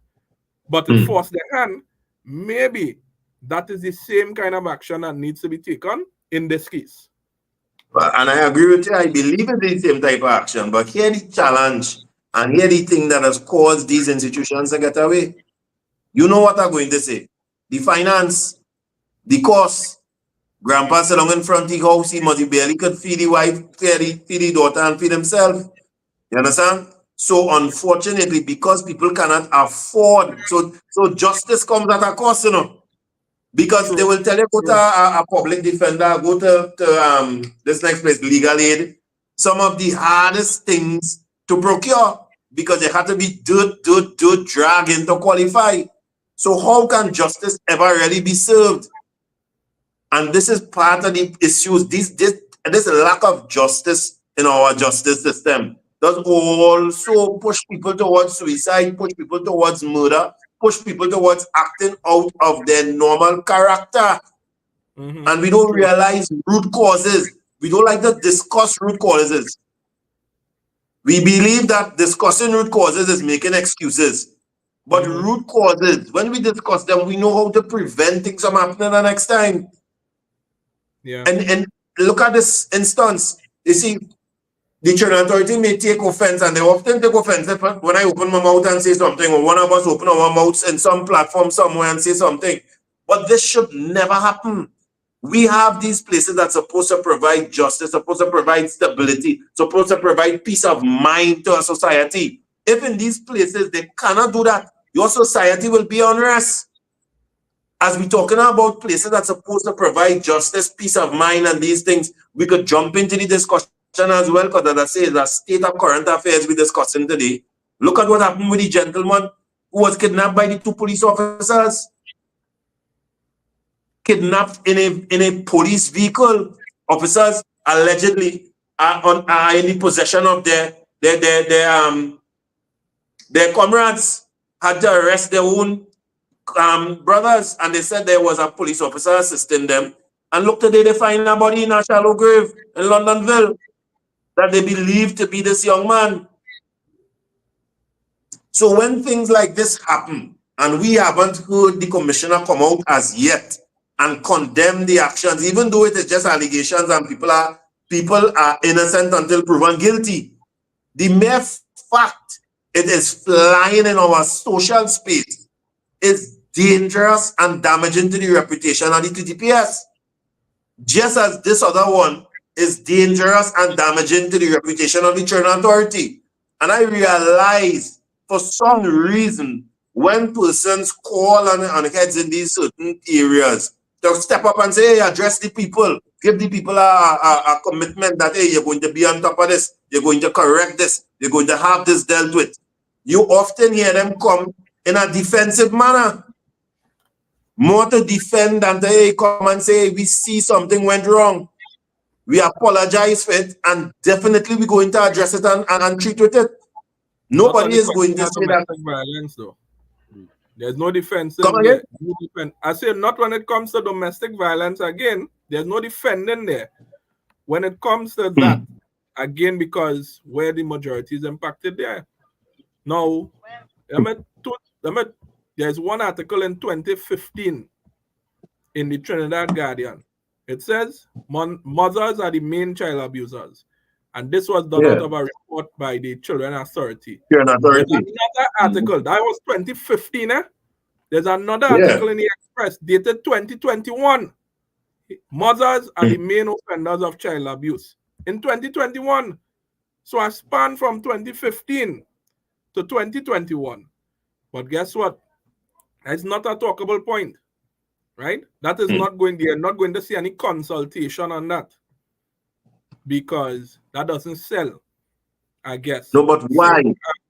But it forced their hand. Maybe that is the same kind of action that needs to be taken in this case. And I agree with you. I believe it's the same type of action. But here the challenge, and here the thing that has caused these institutions to get away. You know what I'm going to say. The finance, the cost. Grandpa sit down in front of the house, he barely could feed the wife, feed the daughter, and feed himself. You understand? So unfortunately, because people cannot afford, so justice comes at a cost, you know. Because they will tell you, go to a public defender, go to this next place, legal aid. Some of the hardest things to procure, because they have to be dragged in to qualify. So how can justice ever really be served? And this is part of the issues. This lack of justice in our justice system does also push people towards suicide, push people towards murder, push people towards acting out of their normal character. And we don't realize root causes. We don't like to discuss root causes. We believe that discussing root causes is making excuses. But root causes, when we discuss them, we know how to prevent things from happening the next time. Yeah. And look at this instance. You see, the Children Authority may take offense, and they often take offense when I open my mouth and say something, or one of us open our mouths in some platform somewhere and say something. But this should never happen. We have these places that's supposed to provide justice, supposed to provide stability, supposed to provide peace of mind to a society. If in these places they cannot do that, your society will be unrest. As we're talking about places that's supposed to provide justice, peace of mind, and these things, we could jump into the discussion as well, because as I say, the state of current affairs we're discussing today. Look at what happened with the gentleman who was kidnapped by the 2 police officers. Kidnapped in a police vehicle. Officers allegedly are in the possession of their comrades, had to arrest their own brothers, and they said there was a police officer assisting them. And look, today they find a body in a shallow grave in Londonville that they believe to be this young man. So when things like this happen, and we haven't heard the commissioner come out as yet and condemn the actions, even though it is just allegations and people are innocent until proven guilty, the mere fact it is flying in our social space is dangerous and damaging to the reputation of the TTPS. Just as this other one is dangerous and damaging to the reputation of the Children Authority. And I realize for some reason when persons call on heads in these certain areas, to step up and say, hey, address the people, give the people a commitment that, hey, you're going to be on top of this, you're going to correct this, you're going to have this dealt with. You often hear them come in a defensive manner. More to defend than to, hey, come and say, we see something went wrong. We apologize for it, and definitely we're going to address it and treat with it. Nobody is going to say that. Violence, though. There's no defense Come in again? there. I say not when it comes to domestic violence. Again, there's no defending there. When it comes to that, again, because where the majority is impacted there. Now, there's one article in 2015 in the Trinidad Guardian. It says mothers are the main child abusers. And this was done out of a report by the Children Authority. There's another article, that was 2015. There's another article in the Express dated 2021. Mothers are the main offenders of child abuse. In 2021. So I span from 2015 to 2021. But guess what? It's not a talkable point. Right? That is not going, they're not going to see any consultation on that. Because that doesn't sell, I guess. No, but why?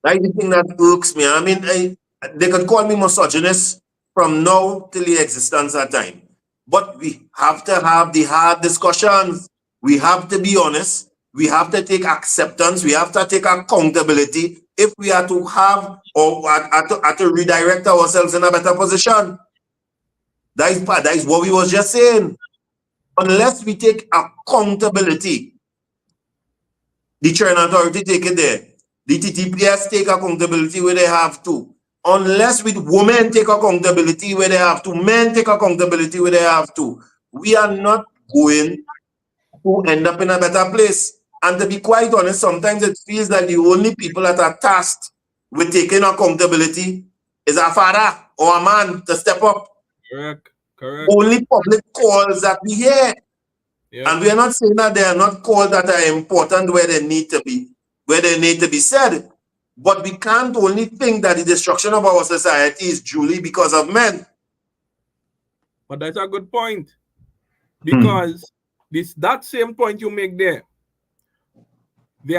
That's the thing that irks me. I mean, they could call me misogynist from now till the existence of time. But we have to have the hard discussions. We have to be honest. We have to take acceptance. We have to take accountability if we are to have or are to redirect ourselves in a better position. That is what we was just saying. Unless we take accountability, the Children Authority take it there. The TTPS take accountability where they have to. Unless with women take accountability where they have to, men take accountability where they have to, we are not going to end up in a better place. And to be quite honest, sometimes it feels like the only people that are tasked with taking accountability is a father or a man to step up. Correct. Only public calls that we hear. Yep. And we are not saying that they are not calls that are important where they need to be said. But we can't only think that the destruction of our society is duly because of men. But that's a good point. Because that same point you make there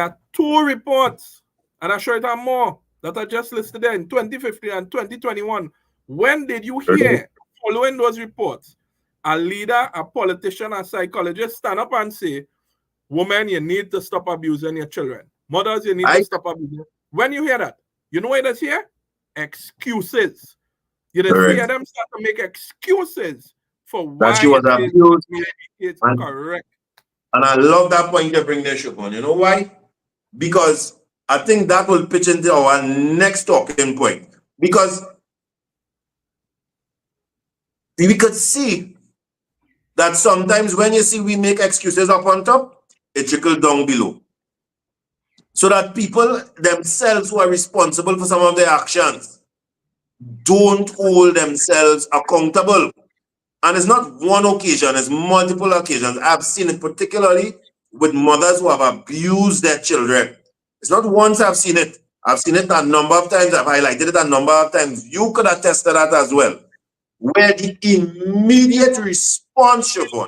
are 2 reports, and I'm sure there are more that are just listed there in 2015 and 2021. When did you hear, following those reports, a leader, a politician, a psychologist stand up and say, women, you need to stop abusing your children. Mothers, you need to stop abusing. When you hear that, you know what it is here? Excuses. You just hear them start to make excuses for why she was abused. It's correct. And I love that point you bring there, Shervon. You know why? Because I think that will pitch into our next talking point. Because we could see that sometimes when you see we make excuses up on top, it trickles down below. So that people themselves who are responsible for some of their actions don't hold themselves accountable. And it's not one occasion, it's multiple occasions. I've seen it particularly with mothers who have abused their children. It's not once I've seen it. I've seen it a number of times. I've highlighted it a number of times. You could attest to that as well. Where the immediate response, Shervon,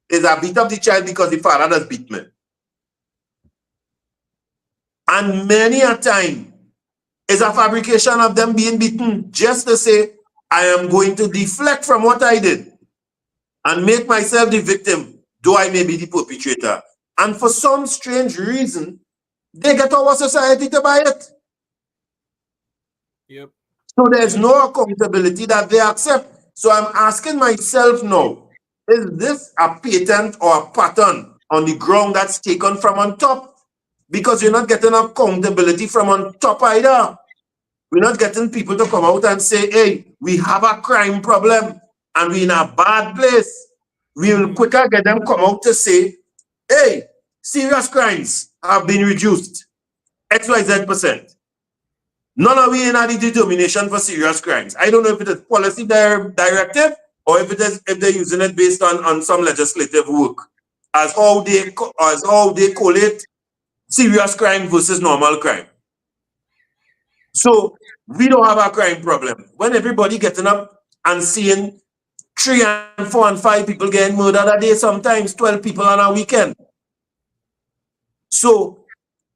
is I beat up the child because the father does beat me. And many a time is a fabrication of them being beaten just to say, I am going to deflect from what I did and make myself the victim, though I may be the perpetrator. And for some strange reason, they get our society to buy it. Yep. So there's no accountability that they accept. So I'm asking myself now, is this a patent or a pattern on the ground that's taken from on top? Because you're not getting accountability from on top either. We're not getting people to come out and say, hey, we have a crime problem and we're in a bad place. We will quicker get them come out to say, hey, serious crimes have been reduced XYZ%. None of we in the determination for serious crimes. I don't know if it is policy directive or if they're using it based on some legislative work as how they collate serious crime versus normal crime. So we don't have a crime problem. When everybody getting up and seeing 3 and 4 and 5 people getting murdered a day, sometimes 12 people on a weekend. So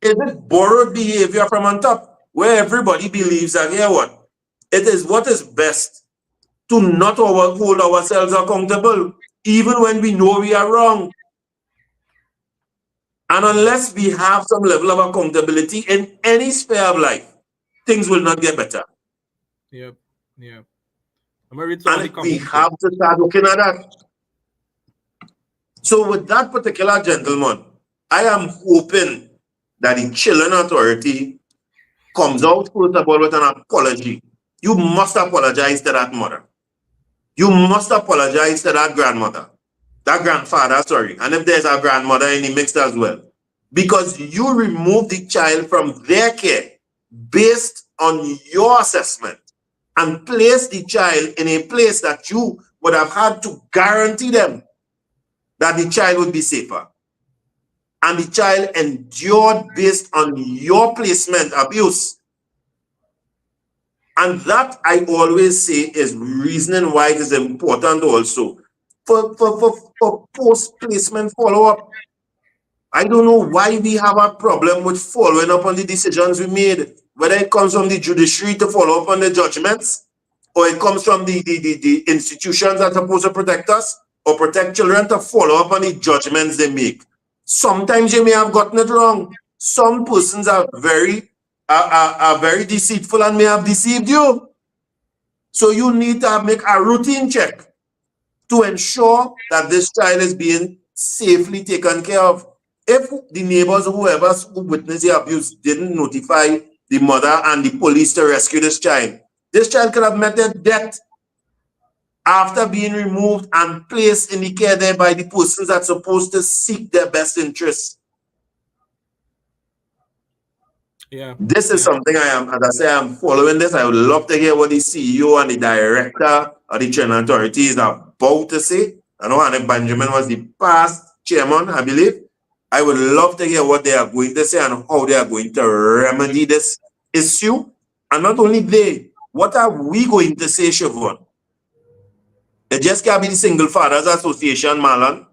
is it borrowed behavior from on top, where everybody believes that, yeah, what? It is what is best to not hold ourselves accountable, even when we know we are wrong. And unless we have some level of accountability in any sphere of life, things will not get better. Yep. Yeah. I'm read some of the And we comments. have to start looking at that. So with that particular gentleman, I am hoping that the Children Authority comes out first of all with an apology. You must apologize to that mother. You must apologize to that grandmother. That grandfather, sorry. And if there's a grandmother in the mix as well. Because you remove the child from their care based on your assessment and place the child in a place that you would have had to guarantee them that the child would be safer. And the child endured based on your placement abuse. And that I always say is reasoning why it is important also for post-placement follow-up. I don't know why we have a problem with following up on the decisions we made, whether it comes from the judiciary to follow up on the judgments, or it comes from the institutions that are supposed to protect us or protect children to follow up on the judgments they make. Sometimes you may have gotten it wrong. Some persons are very deceitful and may have deceived you. So you need to make a routine check to ensure that this child is being safely taken care of. If the neighbors, whoever witnessed the abuse, didn't notify the mother and the police to rescue this child could have met their death after being removed and placed in the care there by the persons that are supposed to seek their best interests. Yeah. This is something I am, as I say, I'm following this. I would love to hear what the CEO and the director of the Children Authority is about to say. I know Annick Benjamin was the past chairman, I believe. I would love to hear what they are going to say and how they are going to remedy this issue. And not only they, what are we going to say, Shervon? It just can't be the Single Fathers Association, Marlon,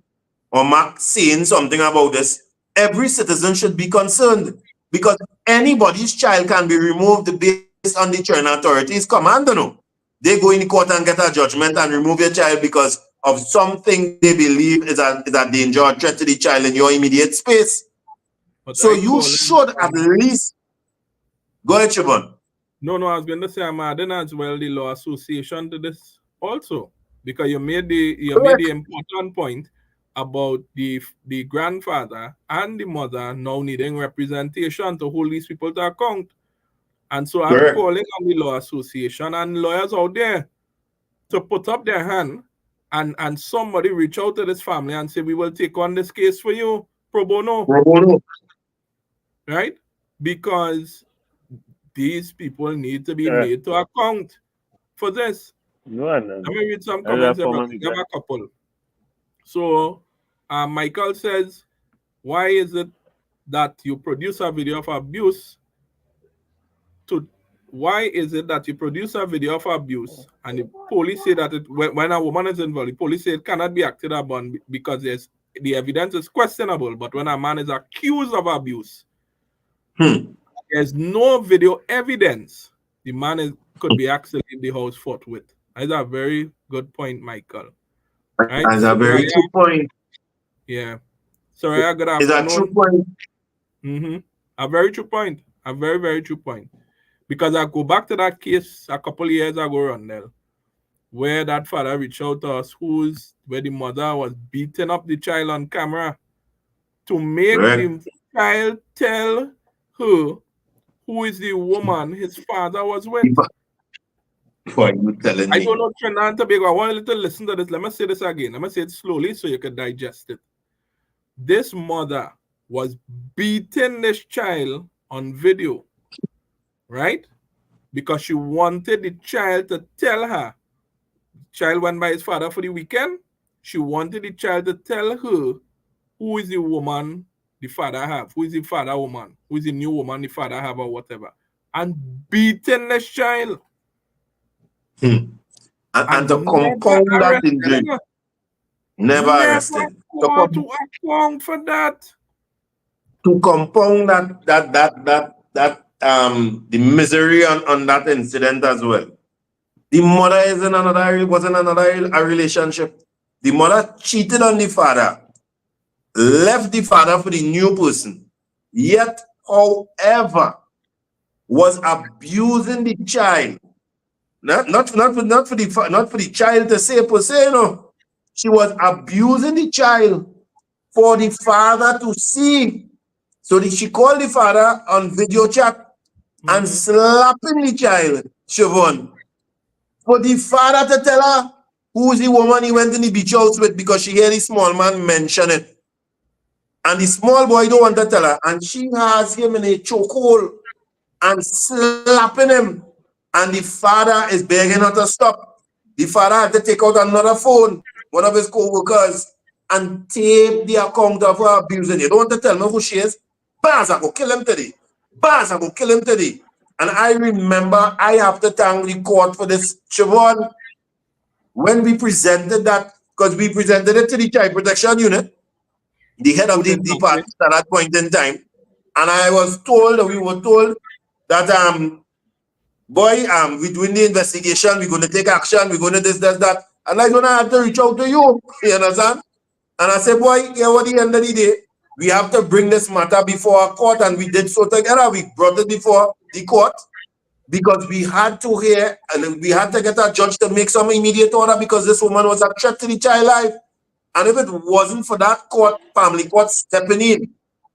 or Mark saying something about this. Every citizen should be concerned because anybody's child can be removed based on the Children Authority's command. No, they go in court and get a judgment and remove your child because of something they believe is a danger or threat to the child in your immediate space. But so you should at least go ahead, Shervon. No, I was going to say I'm adding as well the law association to this also, because you made the important point about the grandfather and the mother now needing representation to hold these people to account. And so I'm calling on the law association and lawyers out there to put up their hand and somebody reach out to this family and say, we will take on this case for you, pro bono. Pro bono. Right? Because these people need to be made to account for this. Let me read some comments. I have a couple. So, Michael says, why is it that you produce a video of abuse and the police say that when a woman is involved, the police say it cannot be acted upon because the evidence is questionable, but when a man is accused of abuse, there's no video evidence, the man could be actually in the house forthwith. That's a very good point, Michael. Right? That's a very true point. Yeah. Sorry, good afternoon. Is that true point? A very true point. A very, very true point. Because I go back to that case a couple of years ago, Rondell, where that father reached out to us, where the mother was beating up the child on camera to make the child tell her who is the woman his father was with. I don't know, Trinidad and Tobago. I want you to listen to this. Let me say this again. Let me say it slowly so you can digest it. This mother was beating this child on video, right? Because she wanted the child to tell her. The child went by his father for the weekend. She wanted the child to tell her who is the woman the father have, who is the father woman, who is the new woman the father have or whatever. and beating this child. And to Never compound that arrested injury, her. never Never arrested. caught to account for that. To compound the misery on that incident as well. The mother was in another a relationship. The mother cheated on the father, left the father for the new person, yet, however, was abusing the child. Not for the child to say per se, no. She was abusing the child for the father to see. So she called the father on video chat and slapping the child, Shervon, for the father to tell her who's the woman he went in the beach house with because she heard the small man mention it. And the small boy don't want to tell her. And she has him in a chokehold and slapping him. And the father is begging her to stop. The father had to take out another phone, one of his co-workers, and tape the account of her abusing. You don't want to tell me who she is? Baz, I go kill him today. Baz, I go kill him today. And I remember I have to thank the court for this, Shervon. When we presented that, because we presented it to the Child Protection Unit, the head of the department at that point in time, and we were told that boy, we're doing the investigation, we're going to take action, we're going to this, that, and I'm going to have to reach out to you, you understand? And I said, boy, here at the end of the day, we have to bring this matter before a court, and we did so together. We brought it before the court because we had to hear, and we had to get a judge to make some immediate order because this woman was a threat to the child life. And if it wasn't for that court, family court stepping in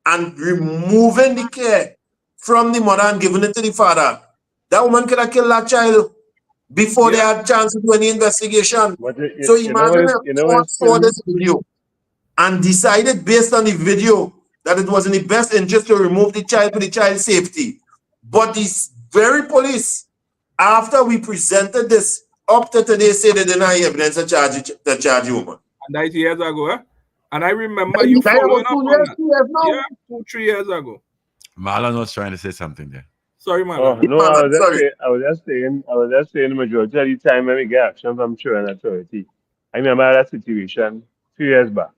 and removing the care from the mother and giving it to the father, that woman could have killed that child before they had a chance to do any investigation. So imagine if the court saw this video and decided based on the video that it was in the best interest to remove the child for the child's safety. But these very police, after we presented this up to today, say they didn't have evidence to charge the woman. And that is years ago, eh? And I remember you following up on that. Yeah, 2-3 years ago. Marlon was trying to say something there. Sorry, Marlon. Oh no, I was just saying the majority of the time when we get action from children authority. I remember that situation 2 years back.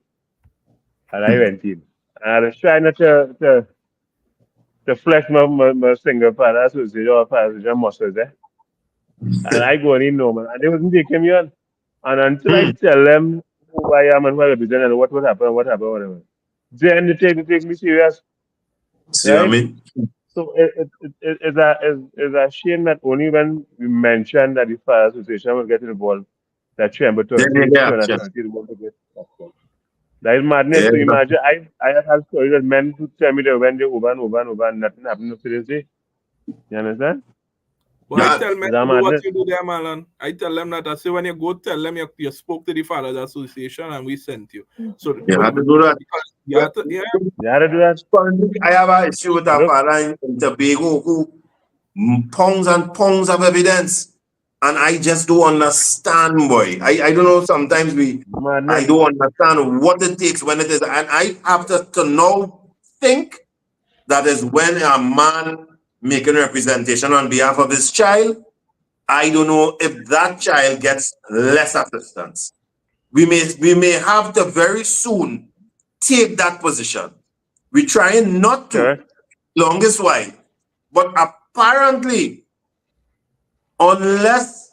And I went in. And I was trying not to flesh my single father association or father muscles there. And I go in no man. And they wasn't taking me on. And until I tell them who I am and what I represent and what happened, whatever. Then they take me serious. See what I mean? So it's a shame that only when we mention that the Father Association will get involved, that Chamber to get involved. That is madness. So imagine I have had stories that men who tell me that when they over and nothing happened to this day. You understand? Well, I tell men to do what you do there, Marlon. I tell them that I say when you go tell them you spoke to the Fathers Association and we sent you. So you have to do that. You have to do that. I have an issue with our father in Tobago who pounds and pounds of evidence. And I just don't understand, boy. I don't know, sometimes I don't understand what it takes when it is. And I have to now think that is when a man making representation on behalf of his child, I don't know if that child gets less assistance. We may have to very soon take that position. We're trying not to, longest while. But apparently, unless,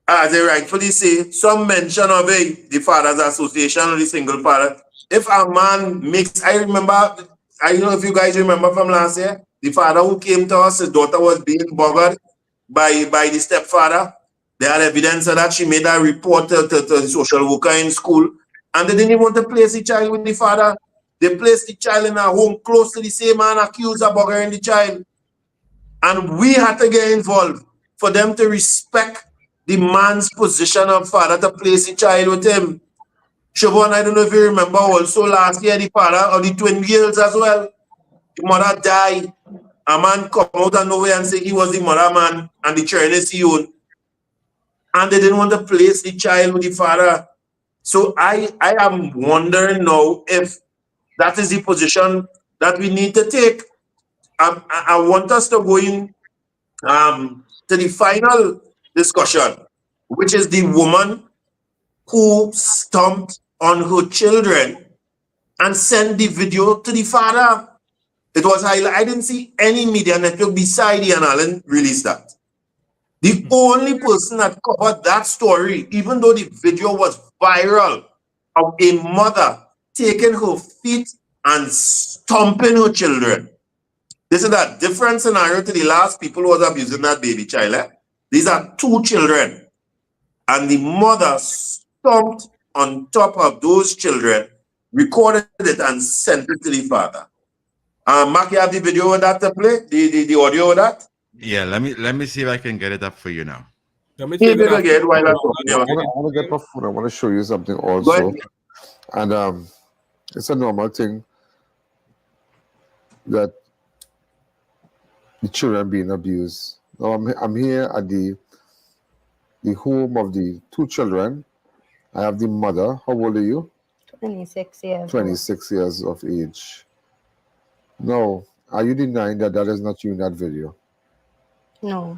as they rightfully say, some mention of the Fathers Association or the single father, if a man makes, I don't know if you guys remember from last year, the father who came to us, his daughter was being buggered by the stepfather. They had evidence of that. She made a report to the social worker in school. And they didn't even want to place the child with the father. They placed the child in a home close to the same man accused of buggering the child. And we had to get involved for them to respect the man's position of father to place the child with him. Shervon, I don't know if you remember also last year, the father of the twin girls as well. The mother died. A man come out of nowhere and say he was the mother man and the Chinese he owned. And they didn't want to place the child with the father. So I am wondering now if that is the position that we need to take. I want us to go in to the final discussion, which is the woman who stomped on her children and sent the video to the father. It was highlighted. I didn't see any media network beside Ian Allen release that. The only person that covered that story, even though the video was viral, of a mother taking her feet and stomping her children. This is a different scenario to the last people who was abusing that baby child. These are two children. And the mother stomped on top of those children, recorded it, and sent it to the father. Mark, you have the video of that to play? The audio of that? Yeah, let me see if I can get it up for you now. Let me Play take it it after. again while I'm talking I about it. want to get my food. I want to show you something Go also. ahead. And it's a normal thing that the children being abused. Now I'm here at the home of the two children. I have the mother. How old are you? 26 years. 26 years of age. Now, are you denying that that is not you in that video? No.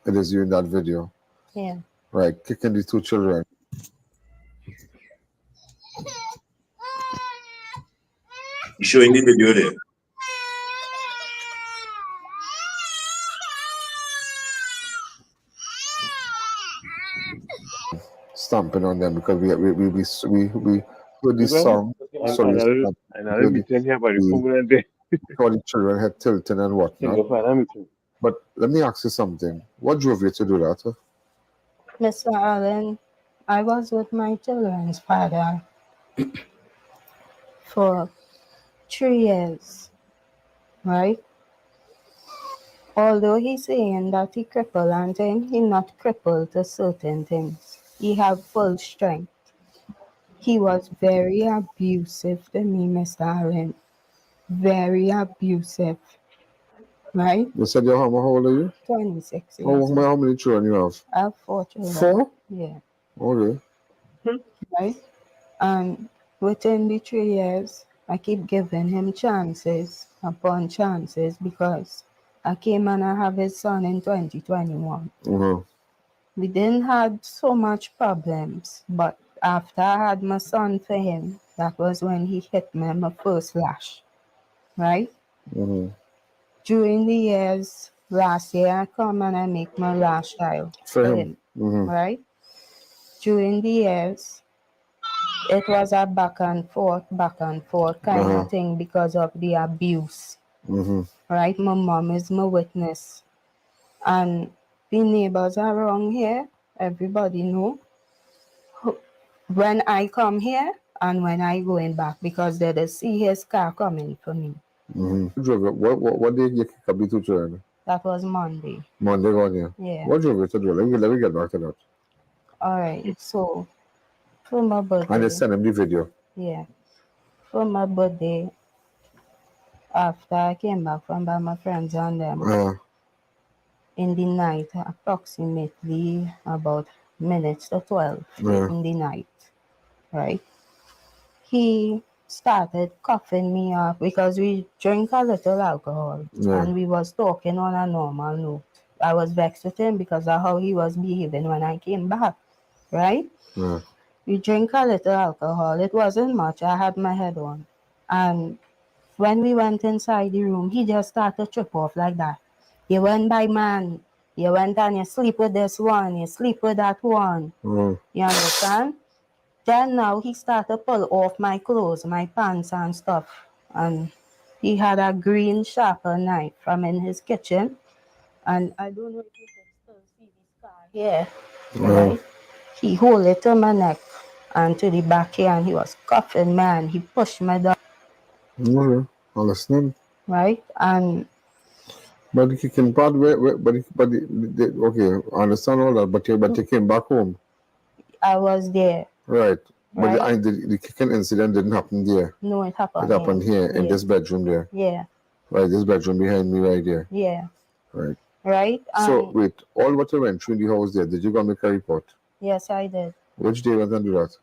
It is you in that video. Yeah. Right, kicking the two children. He's showing the video there. Stamping on them because we heard this song. Sorry, Another meeting here by the phone there. all the children had tilting and whatnot. But let me ask you something. What drove you to do that? Huh? Mr. Allen, I was with my children's father for 3 years, right? Although he's saying that he crippled and things, he not crippled to certain things. He have full strength. He was very abusive to me, Mr. Allen. Very abusive. Right? You said how old are you? 26 years. How many children you have? I have 4 children. 4? Yeah. Okay. Right? And within the 3 years, I keep giving him chances upon chances because I came and I have his son in 2021. We didn't have so much problems, but after I had my son for him, that was when he hit me my first lash. Right? During the years, last year I come and I make my last child for him. Right? During the years, it was a back and forth kind of thing because of the abuse. Right? My mom is my witness. And the neighbors around here, everybody know when I come here and when I going back because they see his car coming for me. What day you kick up the two children? That was Monday. Monday gone, yeah. Yeah. What drove you to do it? Let me get back to that. All right. So for my birthday. And they send him the video. Yeah. For my birthday, after I came back from by my friends and them, in the night, approximately about minutes to 12 in the night, right? He started coughing me up because we drink a little alcohol and we was talking on a normal note. I was vexed with him because of how he was behaving when I came back, right? We drink a little alcohol. It wasn't much. I had my head on. And when we went inside the room, he just started to trip off like that. You went by man. You went and you sleep with this one. You sleep with that one. You understand? Then now he started to pull off my clothes, my pants and stuff. And he had a green sharper knife from in his kitchen. And I don't know if you can still see the scar here. Right? He hold it to my neck and to the back here and he was coughing, man. He pushed me down. Okay, understand. Right? And but the kicking part, okay, I understand all that, but you came back home. I was there. Right. But the kicking incident didn't happen there. No, it happened. It happened here in this bedroom there. Yeah. Right, this bedroom behind me right there. Yeah. Right. Right. So wait, all what you went through in the house there, did you go make a report? Yes, I did. Which day you went and do that?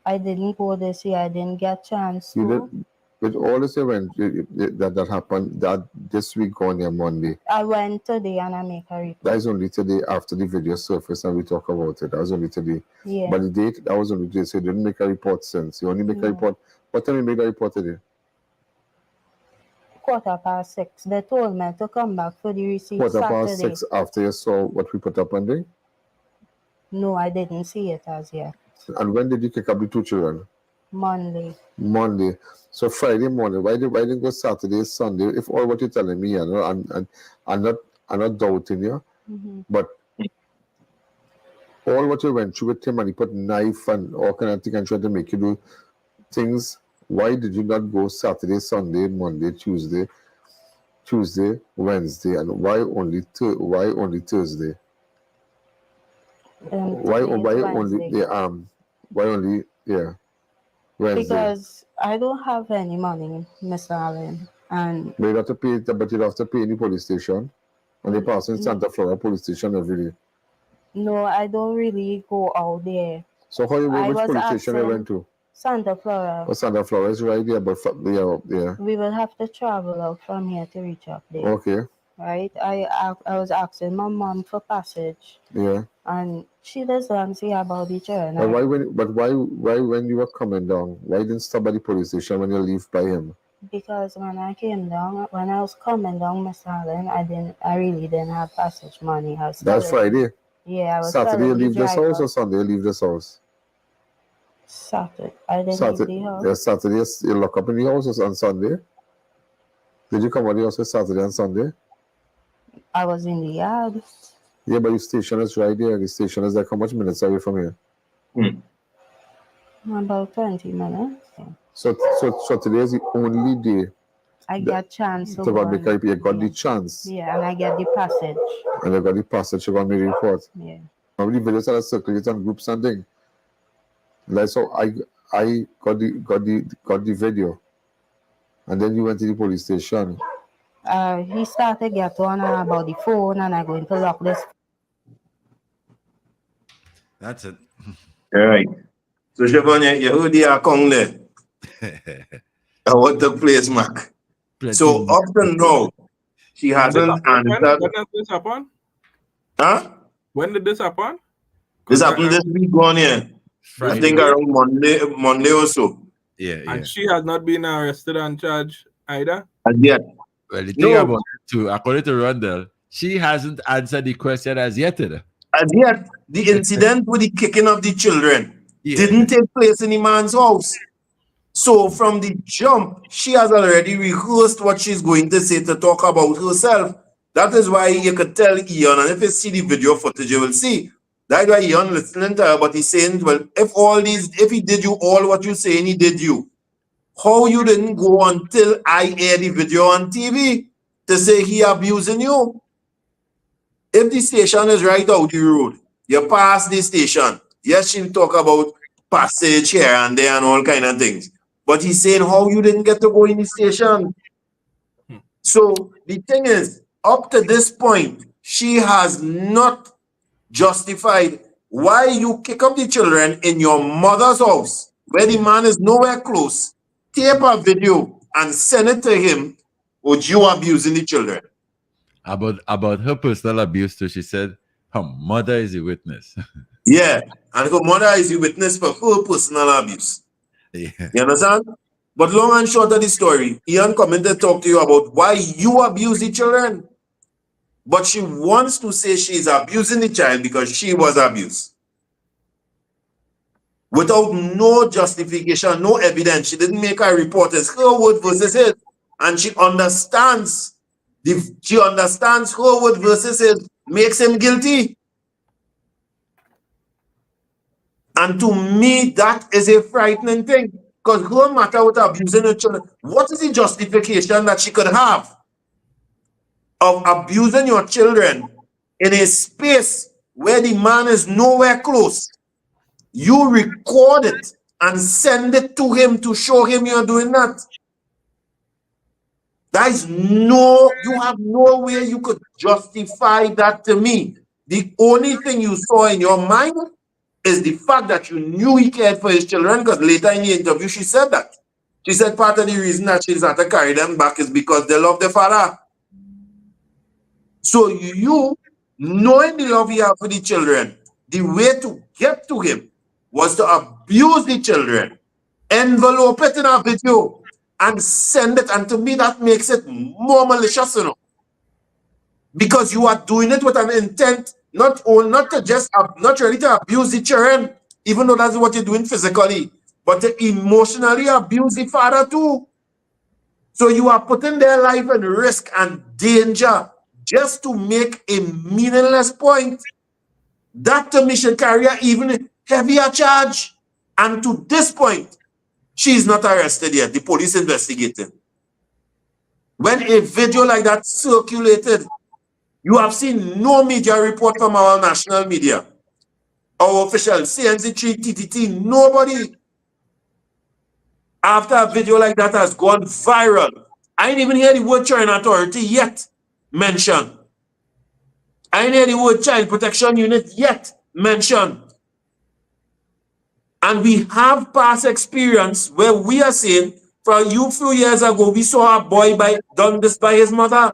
I didn't go this year. I didn't get a chance to. With all this event that happened that this week on your Monday. I went today and I make a report. That is only today after the video surfaced and we talk about it. That was only today. Yeah. But the date, that was only today. So you didn't make a report since. You only make a report. What time you made a report today? 6:15. They told me to come back for the receipt 6:15 after you saw what we put up on there? No, I didn't see it as yet. And when did you pick up the 2 children? Monday. So Friday morning. Why didn't go Saturday, Sunday? If all what you're telling me, you know, I'm not doubting you, but all what you went through with him and he put knife and all kind of thing and tried to make you do things. Why did you not go Saturday, Sunday, Monday, Tuesday, Wednesday, and why only Thursday? Why only Wednesday? Because I don't have any money, Mr. Allen, and but you have to pay. But you have to pay in the police station, and they pass in Santa Flora police station every day. No, I don't really go out there. So which police station you went to? Santa Flora. Oh, Santa Flora is right there, but yeah. We will have to travel out from here to reach up there. Okay. Right? I was asking my mom for passage. Yeah. And she doesn't see about the children. But why when you were coming down, why didn't stop at the police station when you leave by him? Because when I was coming down, Mr. Allen, I really didn't have passage money. That's Friday. Yeah, I was Saturday you leave this house or Sunday you leave this house? Saturday. I didn't leave the house. Yeah, Saturday you lock up in the house on Sunday. Did you come out of the house Saturday and Sunday? I was in the yard. Yeah, but the station is right there. The station is like how much minutes away from here? About 20 minutes. Yeah. So today is the only day I got chance to go on. You got the chance. Yeah, and I get the passage. And you got the passage to go and make the report. Yeah. How many videos are circulated on groups and things? Like so I got the video. And then you went to the police station. He started get on about the phone and I'm going to lock this. That's it. All right. So Shervon, you heard the account there. What took place, Mark? So up to now, she hasn't answered. When did this happen? Huh? When did this happen? This happened this week on here. I think around Monday or so. Yeah. And she has not been arrested and charged either? And yet. Well, the thing about it too, according to Rondell, she hasn't answered the question as yet. And yet, the incident with the kicking of the children didn't take place in the man's house. So from the jump, she has already rehearsed what she's going to say to talk about herself. That is why you could tell Ian, and if you see the video footage, you will see. That's why Ian listening to her, but he's saying, well, if he did you all what you're saying he did you, how you didn't go until I air the video on TV to say he abusing you? If the station is right out the road, you pass the station. Yes, she'll talk about passage here and there and all kind of things. But he's saying how you didn't get to go in the station. So the thing is, up to this point, she has not justified why you kick up the children in your mother's house, where the man is nowhere close, tape a video and send it to him, would you abusing the children? About her personal abuse too, she said her mother is a witness. Yeah, and her mother is a witness for her personal abuse. Yeah. You understand? But long and short of the story, Ian coming to talk to you about why you abuse the children. But she wants to say she's abusing the child because she was abused. Without no justification, no evidence. She didn't make a report. It's her word versus his. And she understands her word versus his makes him guilty. And to me, that is a frightening thing. Because no matter what abusing her children, what is the justification that she could have of abusing your children in a space where the man is nowhere close? You record it and send it to him to show him you're doing that. You have no way you could justify that to me. The only thing you saw in your mind is the fact that you knew he cared for his children, because later in the interview she said that. She said part of the reason that she's not to carry them back is because they love their father. So you, knowing the love you have for the children, the way to get to him was to abuse the children, envelope it in a video, and send it. And to me, that makes it more malicious, you know. Because you are doing it with an intent, not really to abuse the children, even though that's what you're doing physically, but to emotionally abuse the father too. So you are putting their life in risk and danger just to make a meaningless point. That to me should carry an even heavier charge. And to this point, she is not arrested yet. The police investigating. When a video like that circulated, you have seen no media report from our national media. Our officials, CNC3, TTT, nobody. After a video like that has gone viral, I ain't even hear the word Children Authority yet mentioned. I ain't hear the word Child Protection Unit yet mentioned. And we have past experience where we are saying, for a few years ago, we saw a boy done this by his mother,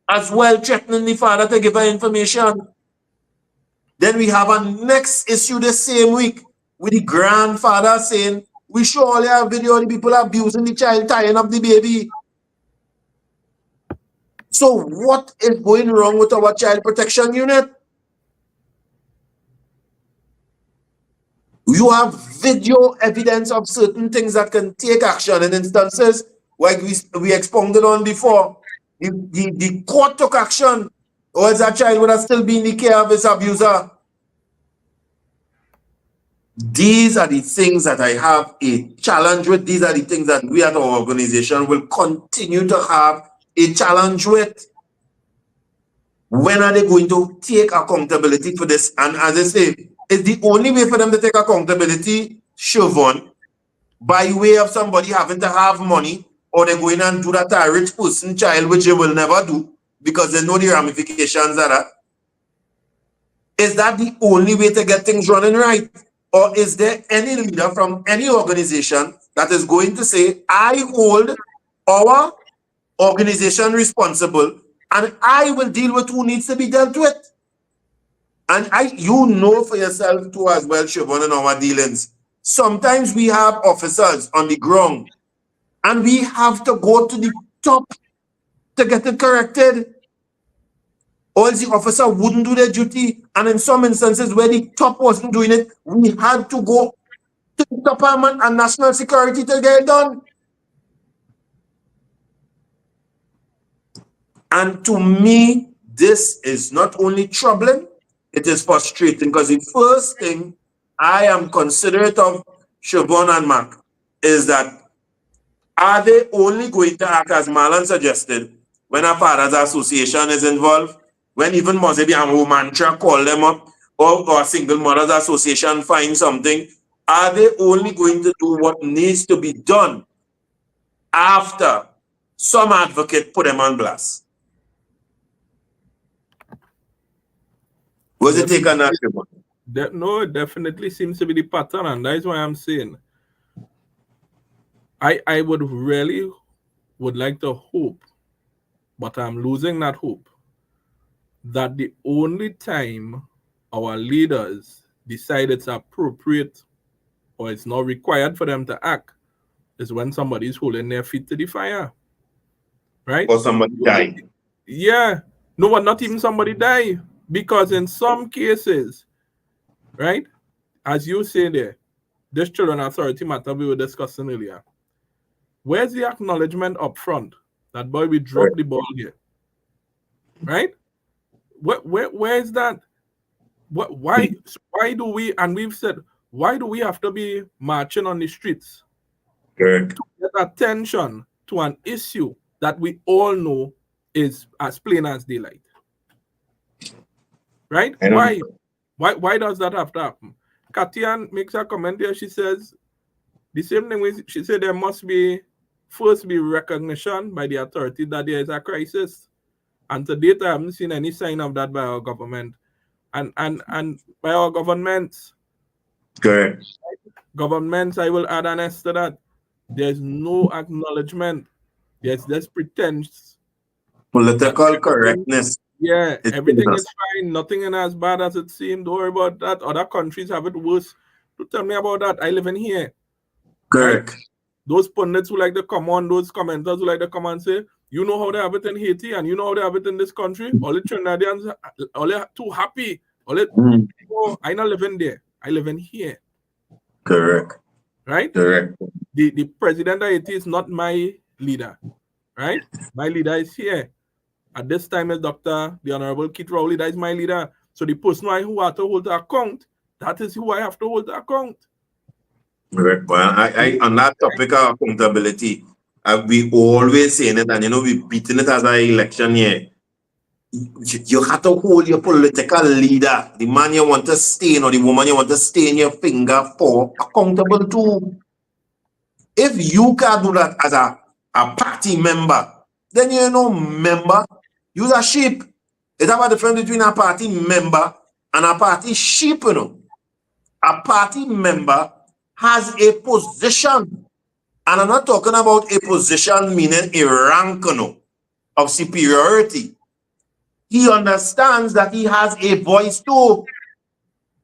as well threatening the father to give her information. Then we have a next issue the same week with the grandfather saying, we surely have video of the people abusing the child, tying up the baby. So what is going wrong with our Child Protection Unit? You have video evidence of certain things that can take action in instances like we expounded on before. The court took action, or else that child would have still been in the care of his abuser. These are the things that I have a challenge with. These are the things that we at our organization will continue to have a challenge with. When are they going to take accountability for this? And as I say, it's the only way for them to take accountability, Shervon, by way of somebody having to have money, or they go in and do that to a rich person child, which they will never do because they know the ramifications of that. Is that the only way to get things running right? Or is there any leader from any organization that is going to say, I hold our organization responsible and I will deal with who needs to be dealt with? And you know for yourself too as well, Shervon, in our dealings. Sometimes we have officers on the ground and we have to go to the top to get it corrected. Or the officer wouldn't do their duty. And in some instances where the top wasn't doing it, we had to go to the top and national security to get it done. And to me, this is not only troubling, it is frustrating, because the first thing I am considerate of, Shervon and Mark, is that are they only going to act as Marlon suggested when a fathers association is involved, when even Mosebi and Romantra call them up, or a single mothers association find something? Are they only going to do what needs to be done after some advocate put them on blast? Was it taken that? No, it definitely seems to be the pattern, and that is why I'm saying I would really like to hope, but I'm losing that hope, that the only time our leaders decide it's appropriate or it's not required for them to act is when somebody's holding their feet to the fire. Right? Or somebody die. Yeah. No, but not even somebody die. Because in some cases, right, as you say there, this Children Authority matter we were discussing earlier, where's the acknowledgement up front that, boy, we dropped the ball here? Right? Where is that? Why do we, and we've said, why do we have to be marching on the streets to get attention to an issue that we all know is as plain as daylight? Right? Why does that have to happen? Katian makes a comment there. She says the same thing. She said there must be first be recognition by the authority that there is a crisis. And to date, I haven't seen any sign of that by our government. And by our governments. Correct. Governments, I will add an S to that. There's no acknowledgement. There's this pretense that Political everything, correctness. yeah, It kills everything us. is fine. Nothing is as bad as it seemed. Don't worry about that. Other countries have it worse. Don't tell me about that. I live in here, right? Correct. Those pundits who like to come on, those commenters who like to come and say, you know how they have it in Haiti and you know how they have it in this country. All the Trinidadians, all they too happy. All it, oh, I not living there. I live in here, Correct. right? Correct. The president of Haiti is not my leader, right? My leader is here. At this time is the Honorable Keith Rowley. That is my leader. So the person who have to hold the account, that is who I have to hold the account. Correct. Well, on that topic of accountability, we always saying it, and we beating it as an election year. You have to hold your political leader, the man you want to stain or the woman you want to stain your finger for, accountable to. If you can do that as a party member, then you're no member, you're a sheep. It's about the difference between a party member and a party sheep, A party member has a position. And I'm not talking about a position meaning a rank, of superiority. He understands that he has a voice too.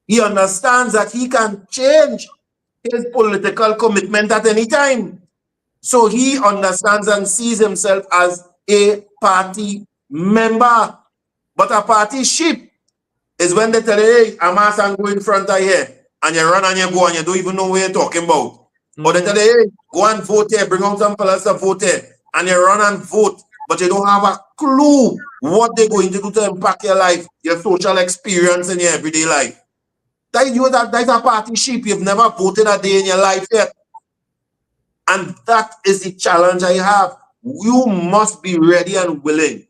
He understands that he can change his political commitment at any time. So he understands and sees himself as a party member. But a party sheep is when they tell you, hey, Amas and go in front of here, and you run and you go and you don't even know what you're talking about. Or they tell you, hey, go and vote here, bring out some fellas to vote here, and you run and vote, but you don't have a clue what they're going to do to impact your life, your social experience in your everyday life. That's a party sheep. You've never voted a day in your life yet. And that is the challenge I have. You must be ready and willing.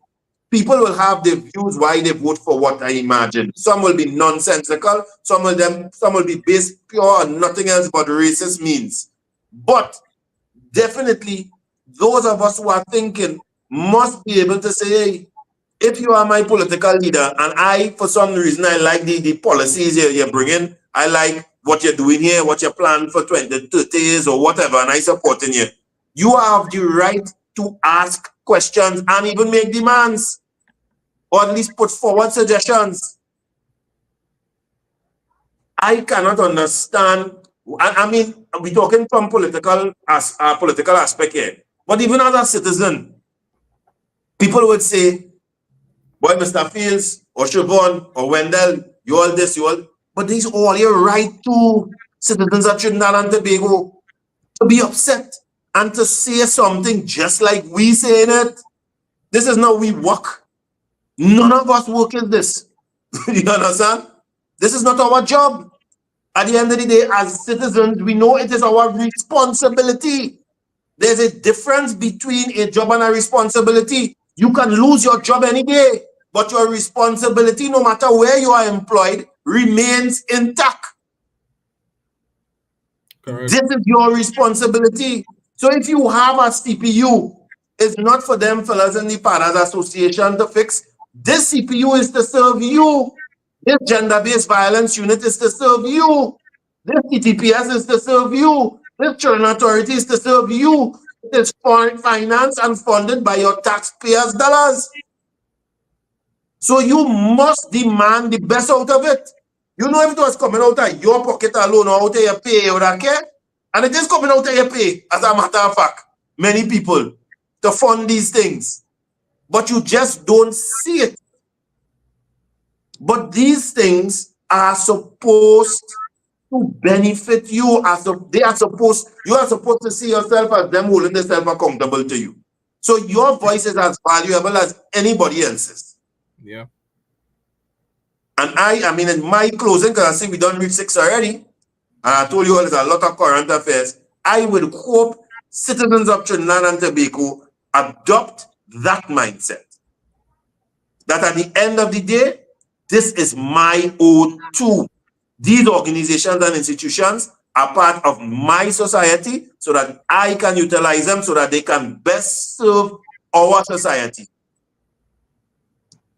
People will have their views why they vote for what I imagine. Some will be nonsensical. Some will be based pure on nothing else but racist means. But definitely, those of us who are thinking must be able to say, hey, if you are my political leader and I, for some reason, I like the policies you're bringing, I like what you're doing here, what you're planning for 20, 30 years or whatever, and I supporting you, you have the right to ask questions and even make demands, or at least put forward suggestions. I cannot understand. I mean, we're talking from political aspect here, but even as a citizen, people would say, boy, Mr. Fields or Shervon or Wendell, you all this, you all. But these all your right to citizens of Trinidad and Tobago to be upset and to say something just like we saying it. This is not we work. None of us work in this. You understand? This is not our job. At the end of the day, as citizens, we know it is our responsibility. There's a difference between a job and a responsibility. You can lose your job any day, but your responsibility, no matter where you are employed, remains intact. Correct. This is your responsibility. So if you have a CPU, it's not for them fellas in the Fathers Association to fix. This CPU is to serve you. This gender-based violence unit is to serve you. This CTPS is to serve you. This Children Authority is to serve you. It is financed and funded by your taxpayers' dollars. So you must demand the best out of it. You know, if it was coming out of your pocket alone or out of your pay, you would have cared. And it is coming out of your pay, as a matter of fact, many people, to fund these things. But you just don't see it. But these things are supposed to benefit you. You are supposed to see yourself as them holding themselves accountable to you. So your voice is as valuable as anybody else's. Yeah. And I mean, in my closing, because I see we don't reach 6 already, and I told you all there's a lot of current affairs, I would hope citizens of Trinidad and Tobago adopt that mindset. That at the end of the day, this is my own too. These organizations and institutions are part of my society so that I can utilize them so that they can best serve our society.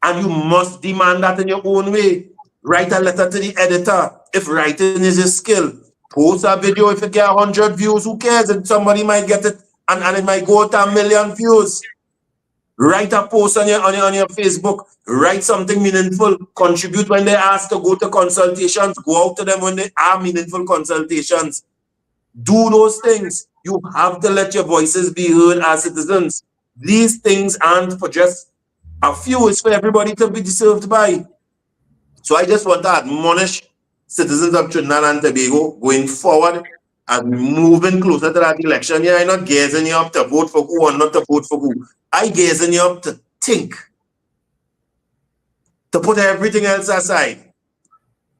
And you must demand that in your own way. Write a letter to the editor if writing is a skill. Post a video. If it get 100 views, who cares? And somebody might get it and it might go to 1 million views. Write a post on your Facebook. Write something meaningful. Contribute when they ask to go to consultations. Go out to them when they are meaningful consultations. Do those things. You have to let your voices be heard as citizens. These things aren't for just a few. It's for everybody to be served by. So I just want to admonish citizens of Trinidad and Tobago going forward and moving closer to that election. Yeah, I'm not gazing you up to vote for who or not to vote for who. I gazing you up to think, to put everything else aside.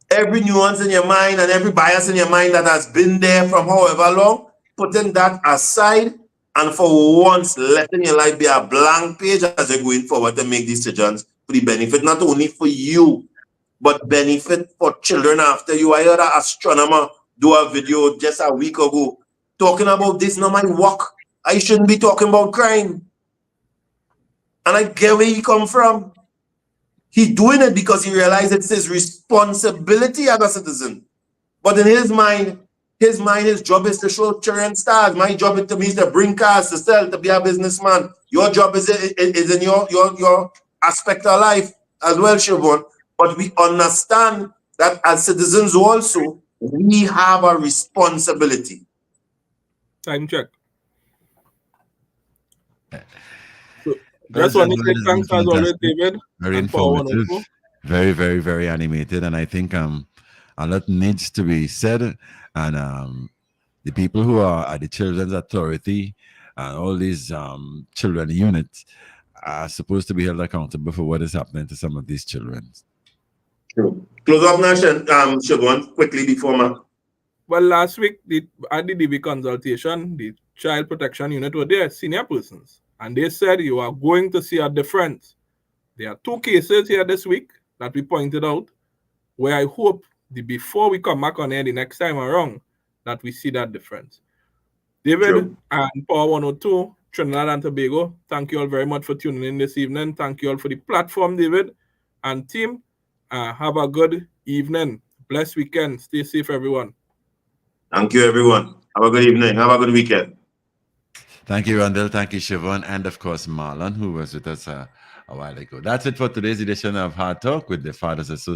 Every nuance in your mind and every bias in your mind that has been there from however long, putting that aside and for once letting your life be a blank page as you're going forward to make these decisions for the benefit not only for you, but benefit for children after you. I heard an astronomer do a video just a week ago talking about this. Now my work, I shouldn't be talking about crime. And I get where he come from. He's doing it because he realized it's his responsibility as a citizen. But in his mind, his job is to show children stars. My job is to bring cars to sell, to be a businessman. Your job is in your aspect of life as well, Shervon. But we understand that as citizens also, we have a responsibility. Time check. Just want to say thanks as always, David. Very informative, very, very, very animated, and I think a lot needs to be said. And the people who are at the Children's Authority and all these children units are supposed to be held accountable for what is happening to some of these children. True. Close up now, Shervon, quickly before my. Well, last week at the DB consultation, the Child Protection Unit were there, senior persons. And they said you are going to see a difference. There are 2 cases here this week that we pointed out, where I hope before we come back on air the next time around, that we see that difference. David and Power 102, Trinidad and Tobago, thank you all very much for tuning in this evening. Thank you all for the platform, David and team. Have a good evening. Blessed weekend. Stay safe, everyone. Thank you, everyone. Have a good evening. Have a good weekend. Thank you, Rondell. Thank you, Shervon. And of course, Marlon, who was with us a while ago. That's it for today's edition of Hard Talk with the Fathers Association.